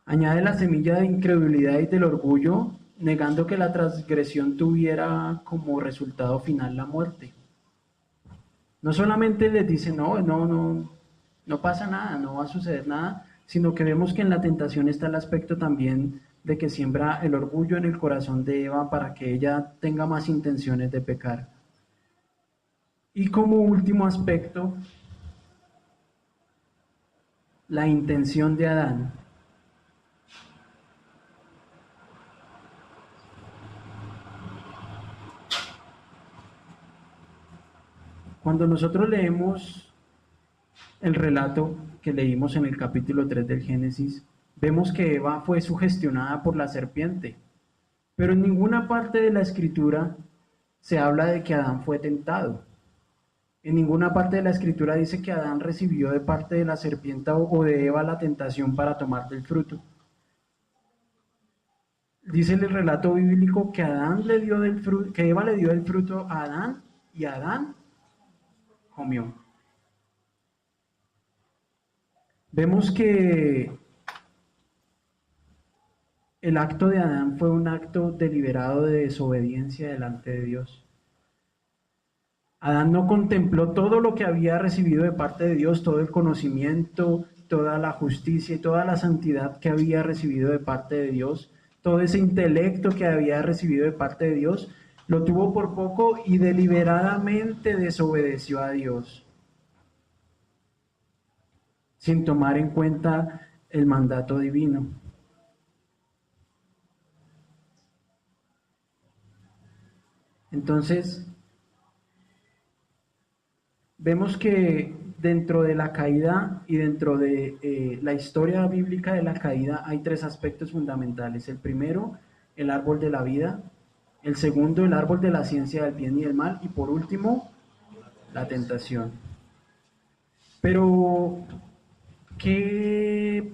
añade la semilla de incredulidad y del orgullo, negando que la transgresión tuviera como resultado final la muerte. No solamente les dice, no pasa nada, no va a suceder nada, sino que vemos que en la tentación está el aspecto también de que siembra el orgullo en el corazón de Eva para que ella tenga más intenciones de pecar. Y como último aspecto, la intención de Adán. Cuando nosotros leemos el relato que leímos en el capítulo 3 del Génesis, vemos que Eva fue sugestionada por la serpiente, pero en ninguna parte de la escritura se habla de que Adán fue tentado. En ninguna parte de la escritura dice que Adán recibió de parte de la serpiente o de Eva la tentación para tomar del fruto. Dice el relato bíblico que Adán le dio del fruto, que Eva le dio el fruto a Adán y Adán comió. Vemos que el acto de Adán fue un acto deliberado de desobediencia delante de Dios. Adán no contempló todo lo que había recibido de parte de Dios, todo el conocimiento, toda la justicia y toda la santidad que había recibido de parte de Dios, todo ese intelecto que había recibido de parte de Dios, lo tuvo por poco y deliberadamente desobedeció a Dios, sin tomar en cuenta el mandato divino. Entonces, vemos que dentro de la caída y dentro de la historia bíblica de la caída hay tres aspectos fundamentales. El primero, el árbol de la vida. El segundo, el árbol de la ciencia del bien y del mal. Y por último, la tentación. Pero, ¿qué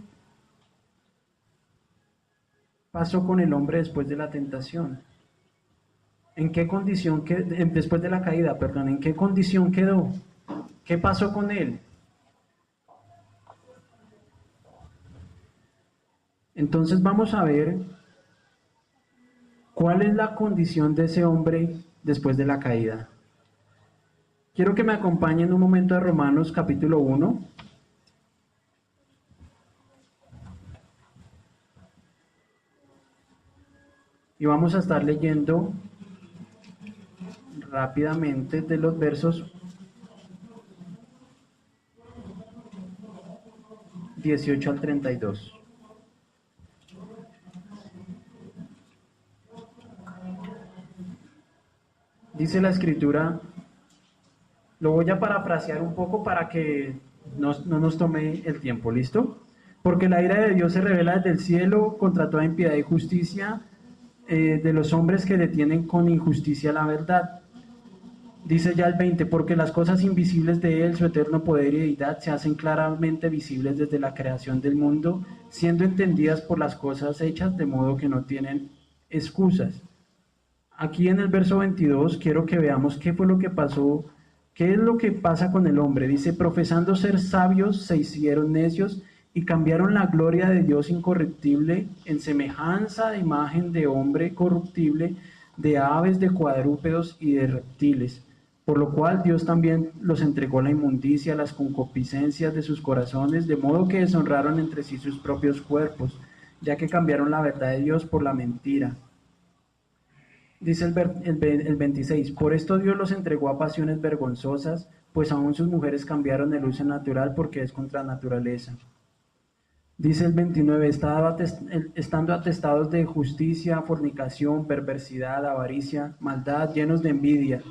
pasó con el hombre después de la tentación? ¿En qué condición después de la caída, perdón, en qué condición quedó? ¿Qué pasó con él? Entonces vamos a ver cuál es la condición de ese hombre después de la caída. Quiero que me acompañen un momento a Romanos capítulo 1. Y vamos a estar leyendo rápidamente de los versos 18 al 32. Dice la escritura, lo voy a parafrasear un poco para que no nos tome el tiempo, ¿listo? Porque la ira de Dios se revela desde el cielo contra toda impiedad y justicia de los hombres que detienen con injusticia la verdad. Dice ya el 20, porque las cosas invisibles de Él, su eterno poder y deidad, se hacen claramente visibles desde la creación del mundo, siendo entendidas por las cosas hechas, de modo que no tienen excusas. Aquí en el verso 22 quiero que veamos qué fue lo que pasó, qué es lo que pasa con el hombre. Dice, profesando ser sabios, se hicieron necios y cambiaron la gloria de Dios incorruptible en semejanza de imagen de hombre corruptible, de aves, de cuadrúpedos y de reptiles. Por lo cual Dios también los entregó a la inmundicia, a las concupiscencias de sus corazones, de modo que deshonraron entre sí sus propios cuerpos, ya que cambiaron la verdad de Dios por la mentira. Dice el 26, por esto Dios los entregó a pasiones vergonzosas, pues aún sus mujeres cambiaron el uso natural porque es contra naturaleza. Dice el 29, estando atestados de justicia, fornicación, perversidad, avaricia, maldad, llenos de envidia,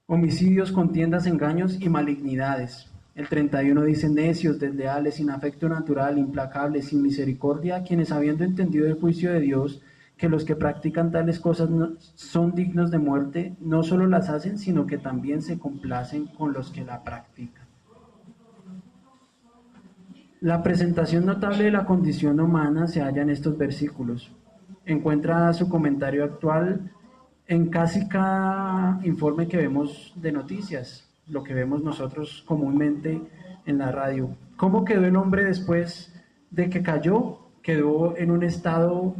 homicidios, contiendas, engaños y malignidades. El 31 dice, necios, desleales, sin afecto natural, implacables, sin misericordia, quienes habiendo entendido el juicio de Dios, que los que practican tales cosas son dignos de muerte, no solo las hacen, sino que también se complacen con los que la practican. La presentación notable de la condición humana se halla en estos versículos. Encuentra su comentario actual en casi cada informe que vemos de noticias, lo que vemos nosotros comúnmente en la radio. ¿Cómo quedó el hombre después de que cayó? Quedó en un estado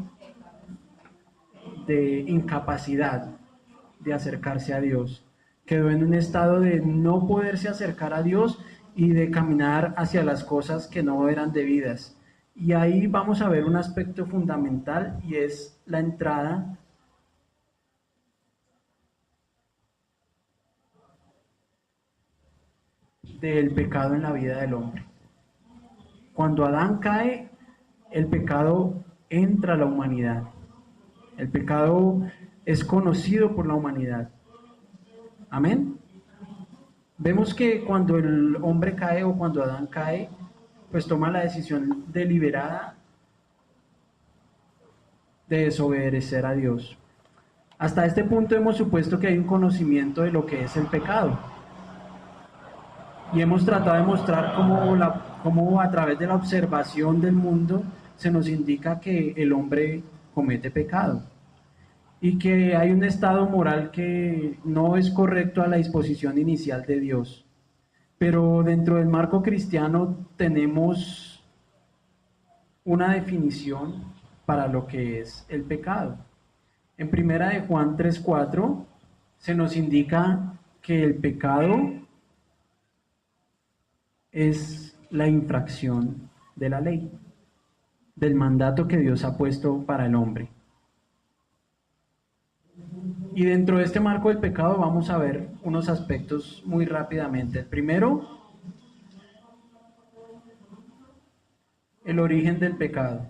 de incapacidad de acercarse a Dios. Quedó en un estado de no poderse acercar a Dios y de caminar hacia las cosas que no eran debidas. Y ahí vamos a ver un aspecto fundamental y es la entrada del pecado en la vida del hombre. Cuando Adán cae, el pecado entra a la humanidad. El pecado es conocido por la humanidad. Amén. Vemos que cuando el hombre cae o cuando Adán cae, pues toma la decisión deliberada de desobedecer a Dios. Hasta este punto hemos supuesto que hay un conocimiento de lo que es el pecado. Y hemos tratado de mostrar cómo a través de la observación del mundo se nos indica que el hombre comete pecado y que hay un estado moral que no es correcto a la disposición inicial de Dios. Pero dentro del marco cristiano tenemos una definición para lo que es el pecado. En primera de Juan 3:4 se nos indica que el pecado es la infracción de la ley, del mandato que Dios ha puesto para el hombre. Y dentro de este marco del pecado vamos a ver unos aspectos muy rápidamente. El primero, el origen del pecado.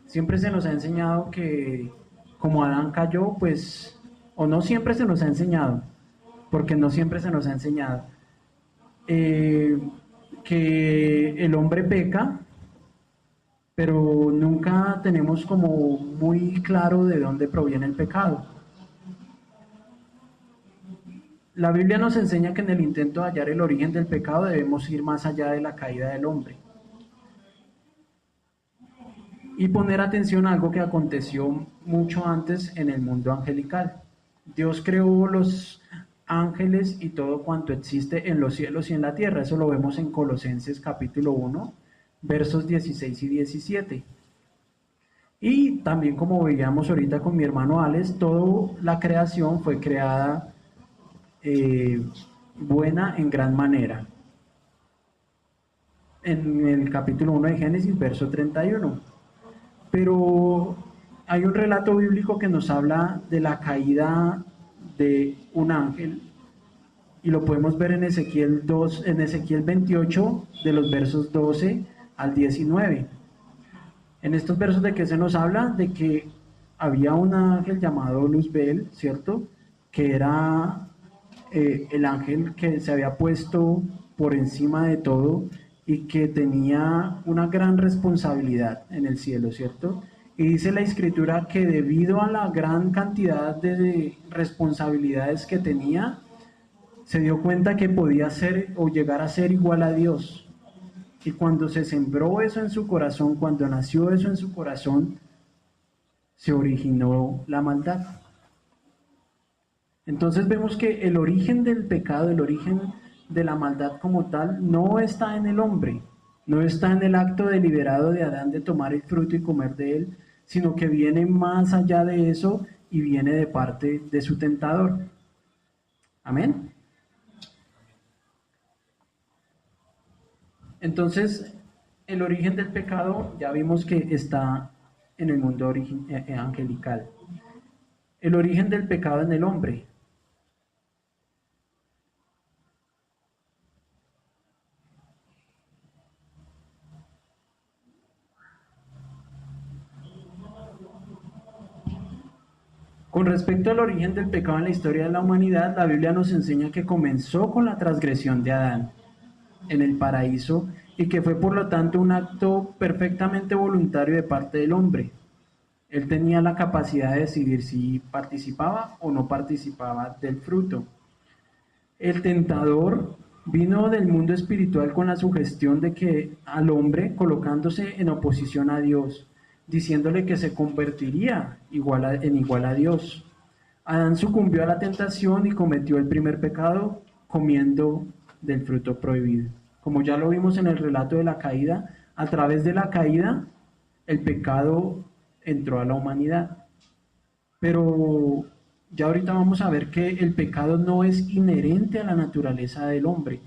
Siempre se nos ha enseñado que como Adán cayó, pues, o no siempre se nos ha enseñado, porque no siempre se nos ha enseñado, que el hombre peca, pero nunca tenemos como muy claro de dónde proviene el pecado. La Biblia nos enseña que en el intento de hallar el origen del pecado debemos ir más allá de la caída del hombre y poner atención a algo que aconteció mucho antes en el mundo angelical. Dios creó los ángeles y todo cuanto existe en los cielos y en la tierra. Eso lo vemos en Colosenses capítulo 1, versos 16 y 17. Y también, como veíamos ahorita con mi hermano Alex, toda la creación fue creada buena en gran manera. En el capítulo 1 de Génesis, verso 31. Pero hay un relato bíblico que nos habla de la caída de un ángel y lo podemos ver en Ezequiel 28, de los versos 12 al 19. En estos versos, ¿de qué se nos habla? De que había un ángel llamado Luzbel, ¿cierto? Que era el ángel que se había puesto por encima de todo y que tenía una gran responsabilidad en el cielo, ¿cierto? Y dice la escritura que debido a la gran cantidad de responsabilidades que tenía, se dio cuenta que podía ser o llegar a ser igual a Dios. Y cuando se sembró eso en su corazón, cuando nació eso en su corazón, se originó la maldad. Entonces vemos que el origen del pecado, el origen de la maldad como tal, no está en el hombre, no está en el acto deliberado de Adán de tomar el fruto y comer de él, sino que viene más allá de eso y viene de parte de su tentador. Amén. Entonces, el origen del pecado ya vimos que está en el mundo angelical. El origen del pecado en el hombre. Con respecto al origen del pecado en la historia de la humanidad, la Biblia nos enseña que comenzó con la transgresión de Adán en el paraíso y que fue por lo tanto un acto perfectamente voluntario de parte del hombre. Él tenía la capacidad de decidir si participaba o no participaba del fruto. El tentador vino del mundo espiritual con la sugestión de que al hombre colocándose en oposición a Dios, diciéndole que se convertiría en igual a Dios. Adán sucumbió a la tentación y cometió el primer pecado comiendo del fruto prohibido. Como ya lo vimos en el relato de la caída, a través de la caída el pecado entró a la humanidad. Pero ya ahorita vamos a ver que el pecado no es inherente a la naturaleza del hombre,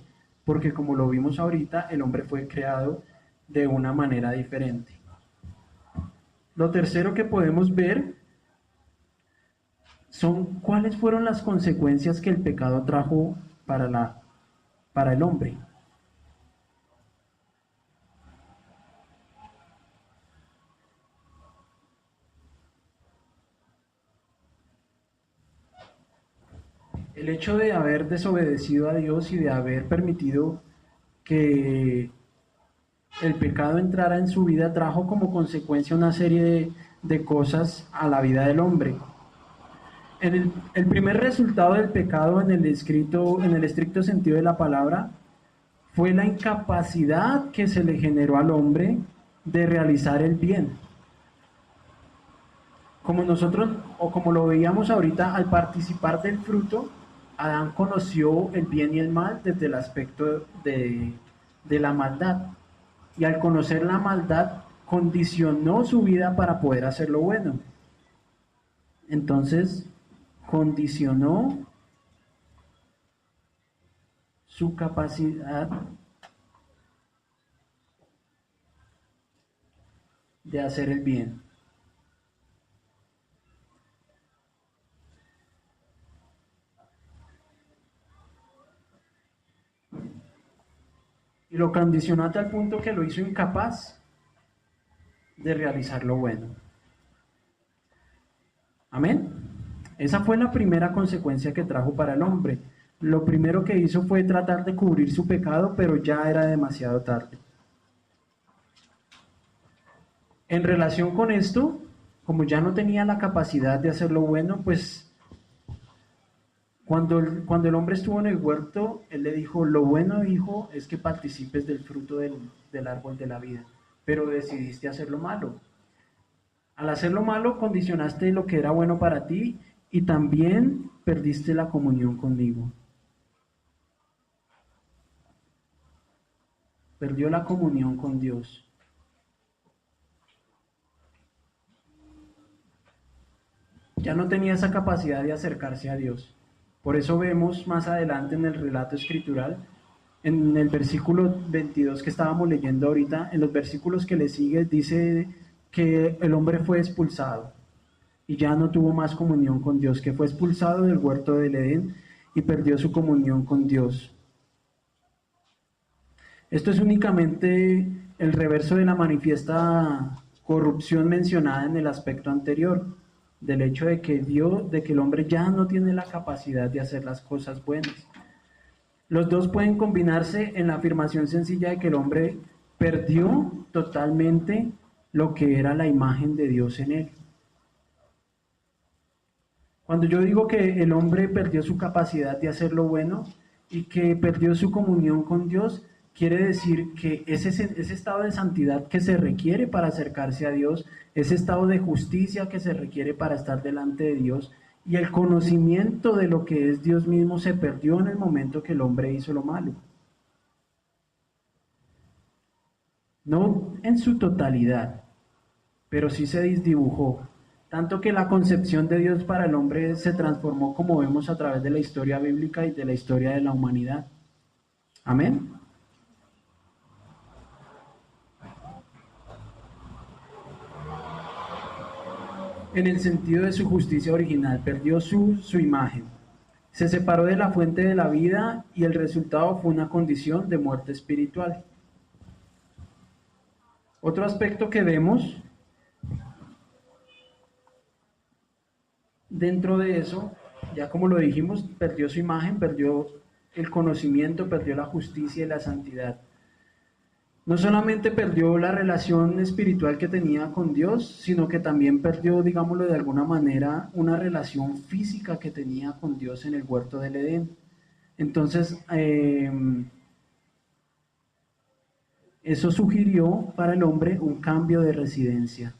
porque como lo vimos ahorita, el hombre fue creado de una manera diferente. Lo tercero que podemos ver son cuáles fueron las consecuencias que el pecado trajo para el hombre. El hecho de haber desobedecido a Dios y de haber permitido que el pecado entrara en su vida trajo como consecuencia una serie de cosas a la vida del hombre. El primer resultado del pecado en el estricto sentido de la palabra fue la incapacidad que se le generó al hombre de realizar el bien. Como nosotros, o como lo veíamos ahorita, al participar del fruto, Adán conoció el bien y el mal desde el aspecto de la maldad. Y al conocer la maldad, condicionó su vida para poder hacer lo bueno. Entonces, condicionó su capacidad de hacer el bien. Y lo condicionó a tal punto que lo hizo incapaz de realizar lo bueno. Amén. Esa fue la primera consecuencia que trajo para el hombre. Lo primero que hizo fue tratar de cubrir su pecado, pero ya era demasiado tarde. En relación con esto, como ya no tenía la capacidad de hacer lo bueno, pues cuando el hombre estuvo en el huerto, él le dijo, lo bueno, hijo, es que participes del fruto del árbol de la vida, pero decidiste hacer lo malo. Al hacer lo malo, condicionaste lo que era bueno para ti y también perdiste la comunión conmigo. Perdió la comunión con Dios. Ya no tenía esa capacidad de acercarse a Dios. Por eso vemos más adelante en el relato escritural, en el versículo 22 que estábamos leyendo ahorita, en los versículos que le sigue, dice que el hombre fue expulsado y ya no tuvo más comunión con Dios, que fue expulsado del huerto del Edén y perdió su comunión con Dios. Esto es únicamente el reverso de la manifiesta corrupción mencionada en el aspecto anterior. del hecho de que el hombre ya no tiene la capacidad de hacer las cosas buenas. Los dos pueden combinarse en la afirmación sencilla de que el hombre perdió totalmente lo que era la imagen de Dios en él. Cuando yo digo que el hombre perdió su capacidad de hacer lo bueno y que perdió su comunión con Dios, quiere decir que ese estado de santidad que se requiere para acercarse a Dios, ese estado de justicia que se requiere para estar delante de Dios y el conocimiento de lo que es Dios mismo se perdió en el momento que el hombre hizo lo malo. No en su totalidad, pero sí se desdibujó. Tanto que la concepción de Dios para el hombre se transformó como vemos a través de la historia bíblica y de la historia de la humanidad. Amén. En el sentido de su justicia original, perdió su imagen. Se separó de la fuente de la vida y el resultado fue una condición de muerte espiritual. Otro aspecto que vemos dentro de eso, ya como lo dijimos, perdió su imagen, perdió el conocimiento, perdió la justicia y la santidad. No solamente perdió la relación espiritual que tenía con Dios, sino que también perdió, digámoslo de alguna manera, una relación física que tenía con Dios en el huerto del Edén. Entonces, eso sugirió para el hombre un cambio de residencia.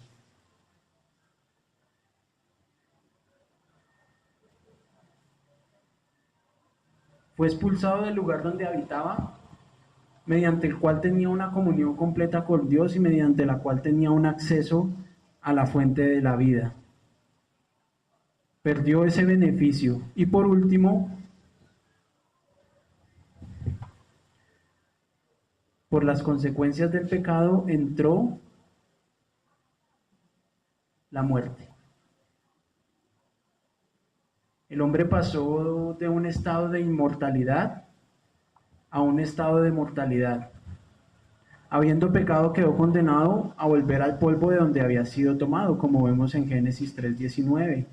Fue expulsado del lugar donde habitaba, mediante el cual tenía una comunión completa con Dios y mediante la cual tenía un acceso a la fuente de la vida. Perdió ese beneficio. Y por último, por las consecuencias del pecado entró la muerte. El hombre pasó de un estado de inmortalidad a un estado de mortalidad. Habiendo pecado, quedó condenado a volver al polvo de donde había sido tomado, como vemos en Génesis 3:19.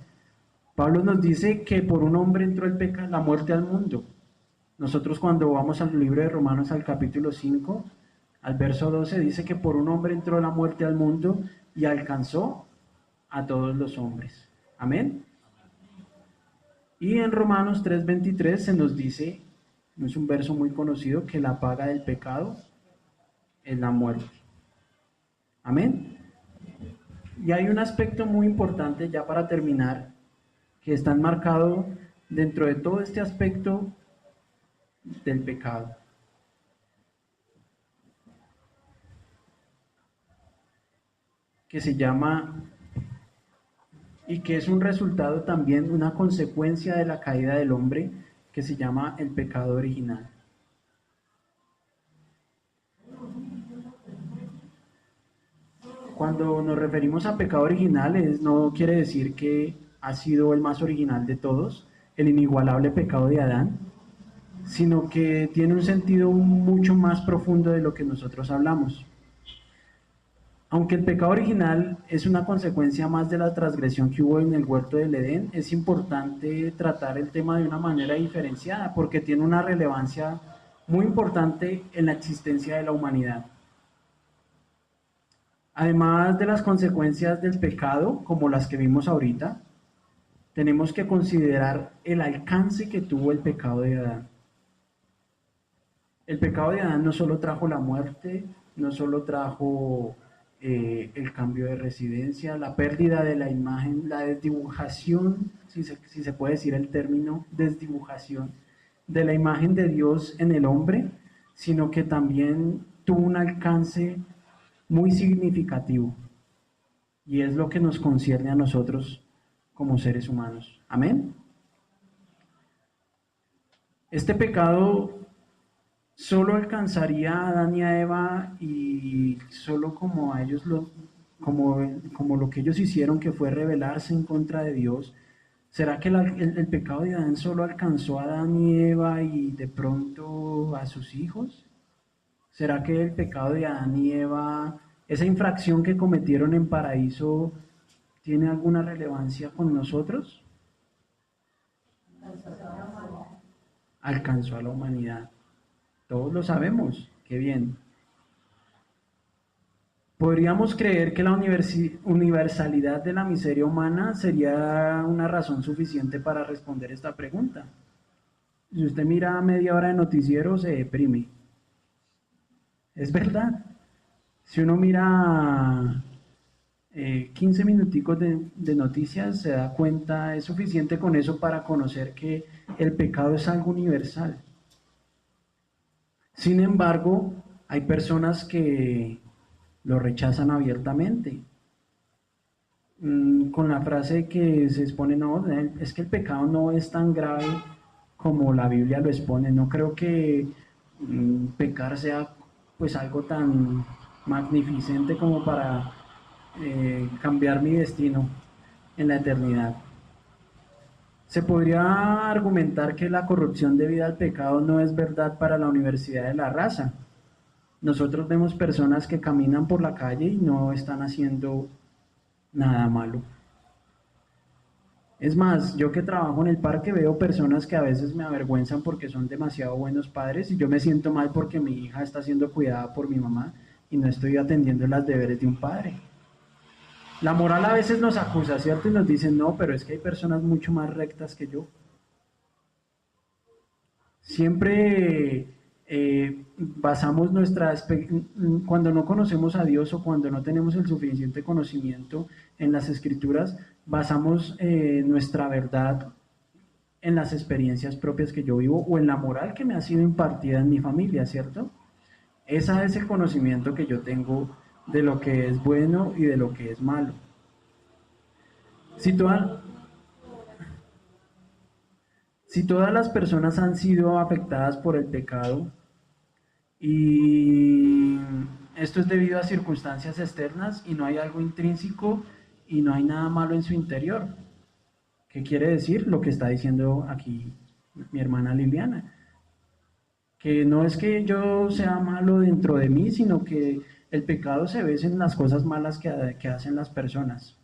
Pablo nos dice que por un hombre entró la muerte al mundo. Nosotros cuando vamos al libro de Romanos al capítulo 5, al verso 12, dice que por un hombre entró la muerte al mundo y alcanzó a todos los hombres. Amén. Y en Romanos 3:23 se nos dice, no es un verso muy conocido, que la paga del pecado es la muerte. Amén. Y hay un aspecto muy importante ya para terminar, que está enmarcado dentro de todo este aspecto del pecado. Que se llama, y que es un resultado también, una consecuencia de la caída del hombre, que se llama el pecado original. Cuando nos referimos a pecado original, no quiere decir que ha sido el más original de todos, el inigualable pecado de Adán, sino que tiene un sentido mucho más profundo de lo que nosotros hablamos. Aunque el pecado original es una consecuencia más de la transgresión que hubo en el huerto del Edén, es importante tratar el tema de una manera diferenciada porque tiene una relevancia muy importante en la existencia de la humanidad. Además de las consecuencias del pecado, como las que vimos ahorita, tenemos que considerar el alcance que tuvo el pecado de Adán. El pecado de Adán no solo trajo la muerte, no solo trajo el cambio de residencia, la pérdida de la imagen, la desdibujación, si se puede decir el término desdibujación, de la imagen de Dios en el hombre, sino que también tuvo un alcance muy significativo. Y es lo que nos concierne a nosotros como seres humanos. Amén. Este pecado solo alcanzaría a Adán y a Eva y solo como a ellos como lo que ellos hicieron, que fue rebelarse en contra de Dios. ¿Será que el pecado de Adán solo alcanzó a Adán y Eva y de pronto a sus hijos? ¿Será que el pecado de Adán y Eva, esa infracción que cometieron en paraíso, tiene alguna relevancia con nosotros? Alcanzó a la humanidad. Todos lo sabemos, qué bien. Podríamos creer que la universalidad de la miseria humana sería una razón suficiente para responder esta pregunta. Si usted mira media hora de noticiero, se deprime. Es verdad. Si uno mira 15 minuticos de noticias, se da cuenta, es suficiente con eso para conocer que el pecado es algo universal. Sin embargo, hay personas que lo rechazan abiertamente, con la frase que se expone, no, es que el pecado no es tan grave como la Biblia lo expone. No creo que pecar sea pues algo tan magnificente como para cambiar mi destino en la eternidad. Se podría argumentar que la corrupción debida al pecado no es verdad para la universidad de la raza. Nosotros vemos personas que caminan por la calle y no están haciendo nada malo. Es más, yo que trabajo en el parque veo personas que a veces me avergüenzan porque son demasiado buenos padres y yo me siento mal porque mi hija está siendo cuidada por mi mamá y no estoy atendiendo los deberes de un padre. La moral a veces nos acusa, ¿cierto? Y nos dicen, no, pero es que hay personas mucho más rectas que yo. Siempre basamos cuando no conocemos a Dios o cuando no tenemos el suficiente conocimiento en las escrituras, basamos nuestra verdad en las experiencias propias que yo vivo o en la moral que me ha sido impartida en mi familia, ¿cierto? Ese es el conocimiento que yo tengo de lo que es bueno y de lo que es malo. Si todas las personas han sido afectadas por el pecado y esto es debido a circunstancias externas y no hay algo intrínseco y no hay nada malo en su interior. ¿Qué quiere decir? Lo que está diciendo aquí mi hermana Liliana. Que no es que yo sea malo dentro de mí, sino que el pecado se ve en las cosas malas que hacen las personas.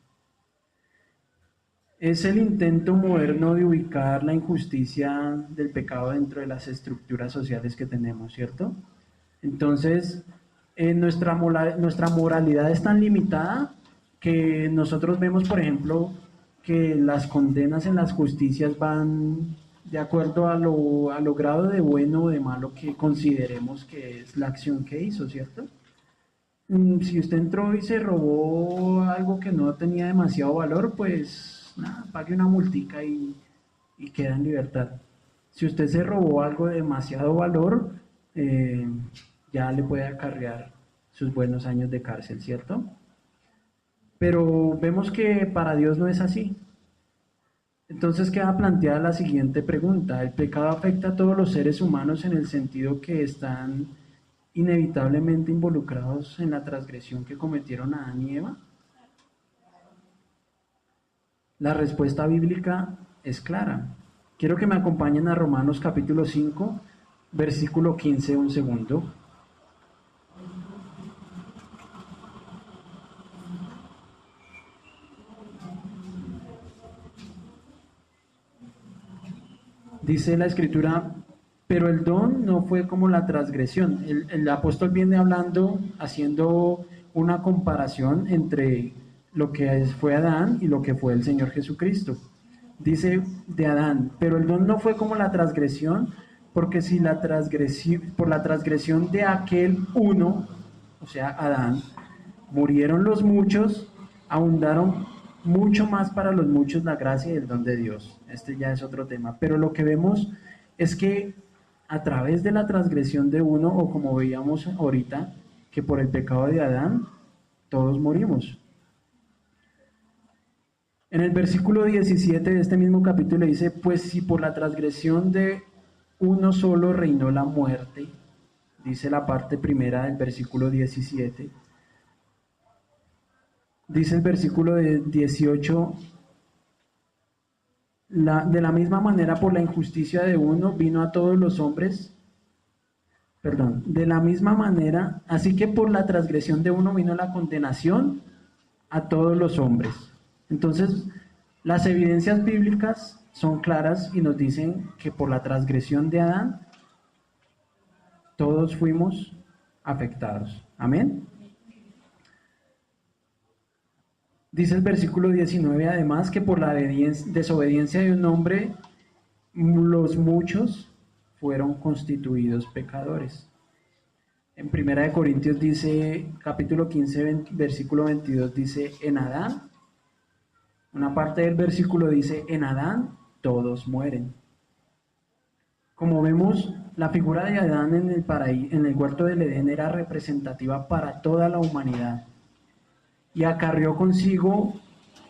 Es el intento moderno de ubicar la injusticia del pecado dentro de las estructuras sociales que tenemos, ¿cierto? Entonces, nuestra moralidad es tan limitada que nosotros vemos, por ejemplo, que las condenas en las justicias van de acuerdo a lo grado de bueno o de malo que consideremos que es la acción que hizo, ¿cierto? Si usted entró y se robó algo que no tenía demasiado valor, pues nada, pague una multica y queda en libertad. Si usted se robó algo de demasiado valor, ya le puede acarrear sus buenos años de cárcel, ¿cierto? Pero vemos que para Dios no es así. Entonces queda planteada la siguiente pregunta: ¿el pecado afecta a todos los seres humanos en el sentido que están inevitablemente involucrados en la transgresión que cometieron Adán y Eva? La respuesta bíblica es clara. Quiero que me acompañen a Romanos capítulo 5, versículo 15, un segundo. Dice la escritura, pero el don no fue como la transgresión. El apóstol viene hablando, haciendo una comparación entre lo que fue Adán y lo que fue el Señor Jesucristo. Dice de Adán, pero el don no fue como la transgresión, porque si por la transgresión de aquel uno, o sea, Adán, murieron los muchos, abundaron mucho más para los muchos la gracia y el don de Dios. Este ya es otro tema. Pero lo que vemos es que a través de la transgresión de uno, o como veíamos ahorita, que por el pecado de Adán, todos morimos. En el versículo 17 de este mismo capítulo dice, pues si por la transgresión de uno solo reinó la muerte, dice la parte primera del versículo 17, dice el versículo 18, de la misma manera por la injusticia de uno vino a todos los hombres, de la misma manera, así que por la transgresión de uno vino la condenación a todos los hombres. Entonces, las evidencias bíblicas son claras y nos dicen que por la transgresión de Adán, todos fuimos afectados. Amén. Dice el versículo 19 además que por la desobediencia de un hombre, los muchos fueron constituidos pecadores. En 1 Corintios dice, capítulo 15, versículo 22, dice, en Adán, una parte del versículo dice, en Adán todos mueren. Como vemos, la figura de Adán en el huerto del Edén era representativa para toda la humanidad y acarreó consigo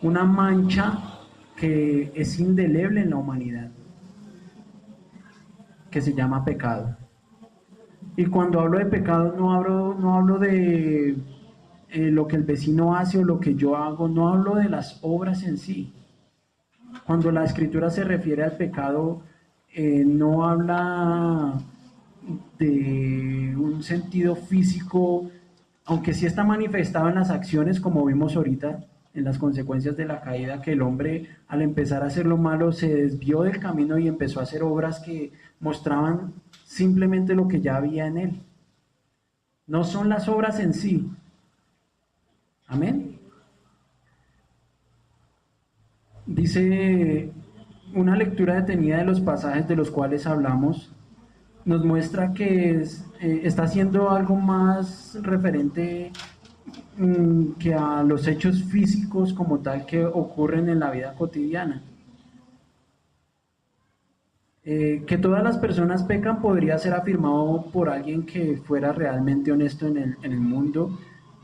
una mancha que es indeleble en la humanidad, que se llama pecado. Y cuando hablo de pecado no hablo de lo que el vecino hace o lo que yo hago, no hablo de las obras en sí. Cuando la escritura se refiere al pecado, no habla de un sentido físico, aunque sí está manifestado en las acciones, como vimos ahorita, en las consecuencias de la caída, que el hombre al empezar a hacer lo malo se desvió del camino y empezó a hacer obras que mostraban simplemente lo que ya había en él. No son las obras en sí. Amén. Dice una lectura detenida de los pasajes de los cuales hablamos, nos muestra que está haciendo algo más referente que a los hechos físicos como tal que ocurren en la vida cotidiana. Que todas las personas pecan podría ser afirmado por alguien que fuera realmente honesto en el mundo,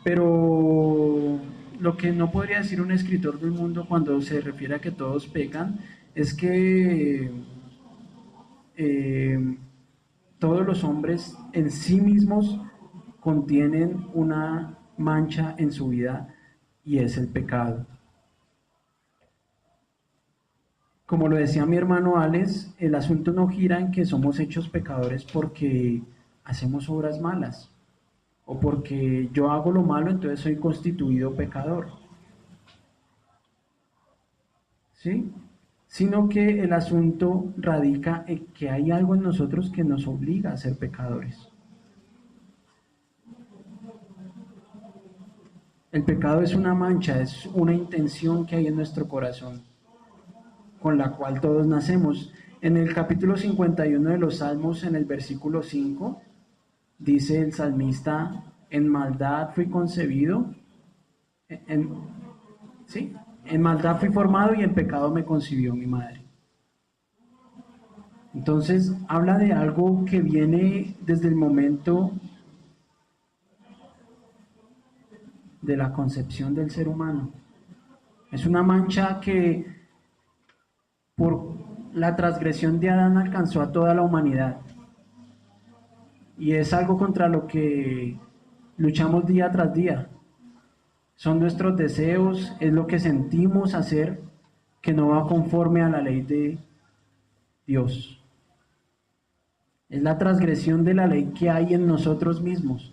pero lo que no podría decir un escritor del mundo cuando se refiere a que todos pecan es que todos los hombres en sí mismos contienen una mancha en su vida y es el pecado. Como lo decía mi hermano Alex, el asunto no gira en que somos hechos pecadores porque hacemos obras malas o porque yo hago lo malo, entonces soy constituido pecador. ¿Sí? Sino que el asunto radica en que hay algo en nosotros que nos obliga a ser pecadores. El pecado es una mancha, es una intención que hay en nuestro corazón, con la cual todos nacemos. En el capítulo 51 de los Salmos, en el versículo 5, dice el salmista, en maldad fui concebido, ¿sí? En maldad fui formado y en pecado me concibió mi madre. Entonces habla de algo que viene desde el momento de la concepción del ser humano. Es una mancha que por la transgresión de Adán alcanzó a toda la humanidad. Y es algo contra lo que luchamos día tras día. Son nuestros deseos, es lo que sentimos hacer que no va conforme a la ley de Dios. Es la transgresión de la ley que hay en nosotros mismos.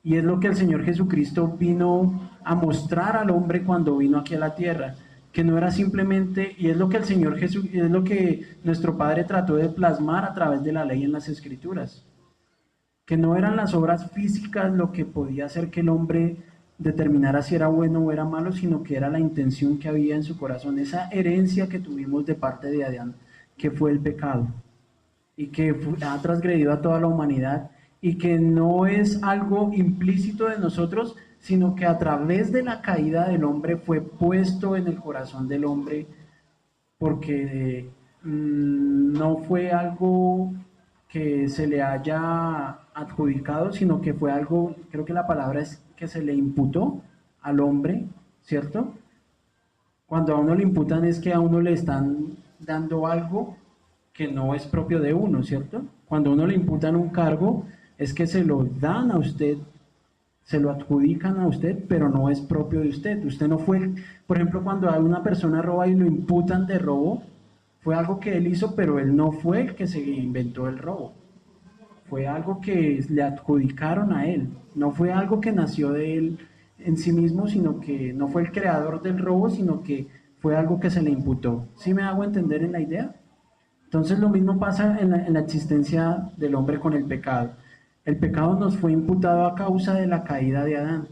Y es lo que el Señor Jesucristo vino a mostrar al hombre cuando vino aquí a la tierra. Que no era simplemente, y es lo que el Señor Jesús, es lo que nuestro Padre trató de plasmar a través de la ley en las Escrituras. Que no eran las obras físicas lo que podía hacer que el hombre determinara si era bueno o era malo, sino que era la intención que había en su corazón, esa herencia que tuvimos de parte de Adán, que fue el pecado, y que ha transgredido a toda la humanidad, y que no es algo implícito de nosotros, sino que a través de la caída del hombre fue puesto en el corazón del hombre, porque no fue algo que se le haya adjudicado, sino que fue algo, creo que la palabra es que se le imputó al hombre, ¿cierto? Cuando a uno le imputan es que a uno le están dando algo que no es propio de uno, ¿cierto? Cuando a uno le imputan un cargo es que se lo dan a usted, se lo adjudican a usted, pero no es propio de usted. Usted no fue, por ejemplo, cuando a una persona roba y lo imputan de robo, fue algo que él hizo, pero él no fue el que se inventó el robo. Fue algo que le adjudicaron a él. No fue algo que nació de él en sí mismo, sino que no fue el creador del robo, sino que fue algo que se le imputó. ¿Sí me hago entender en la idea? Entonces lo mismo pasa en la existencia del hombre con el pecado. El pecado nos fue imputado a causa de la caída de Adán.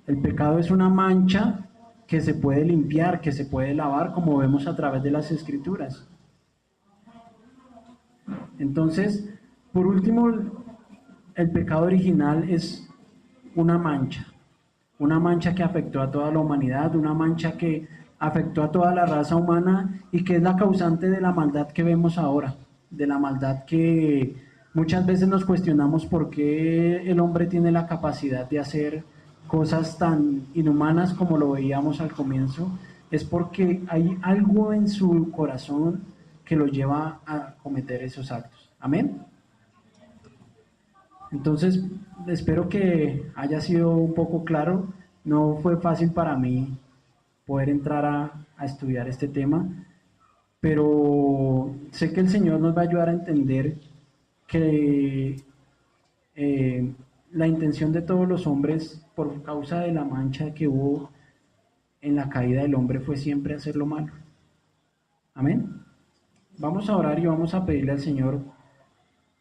El pecado es una mancha que se puede limpiar, que se puede lavar, como vemos a través de las escrituras. Entonces, por último, el pecado original es una mancha que afectó a toda la humanidad, una mancha que afectó a toda la raza humana y que es la causante de la maldad que vemos ahora, de la maldad que muchas veces nos cuestionamos por qué el hombre tiene la capacidad de hacer cosas tan inhumanas como lo veíamos al comienzo, es porque hay algo en su corazón que lo lleva a cometer esos actos. Amén. Entonces, espero que haya sido un poco claro. No fue fácil para mí poder entrar a estudiar este tema, pero sé que el Señor nos va a ayudar a entender que la intención de todos los hombres, por causa de la mancha que hubo en la caída del hombre, fue siempre hacer lo malo. Amén. Vamos a orar y vamos a pedirle al Señor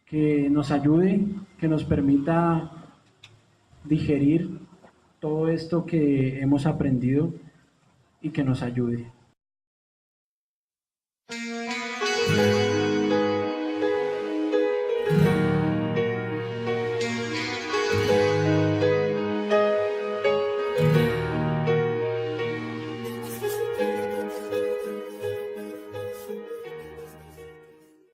que nos ayude, que nos permita digerir todo esto que hemos aprendido y que nos ayude.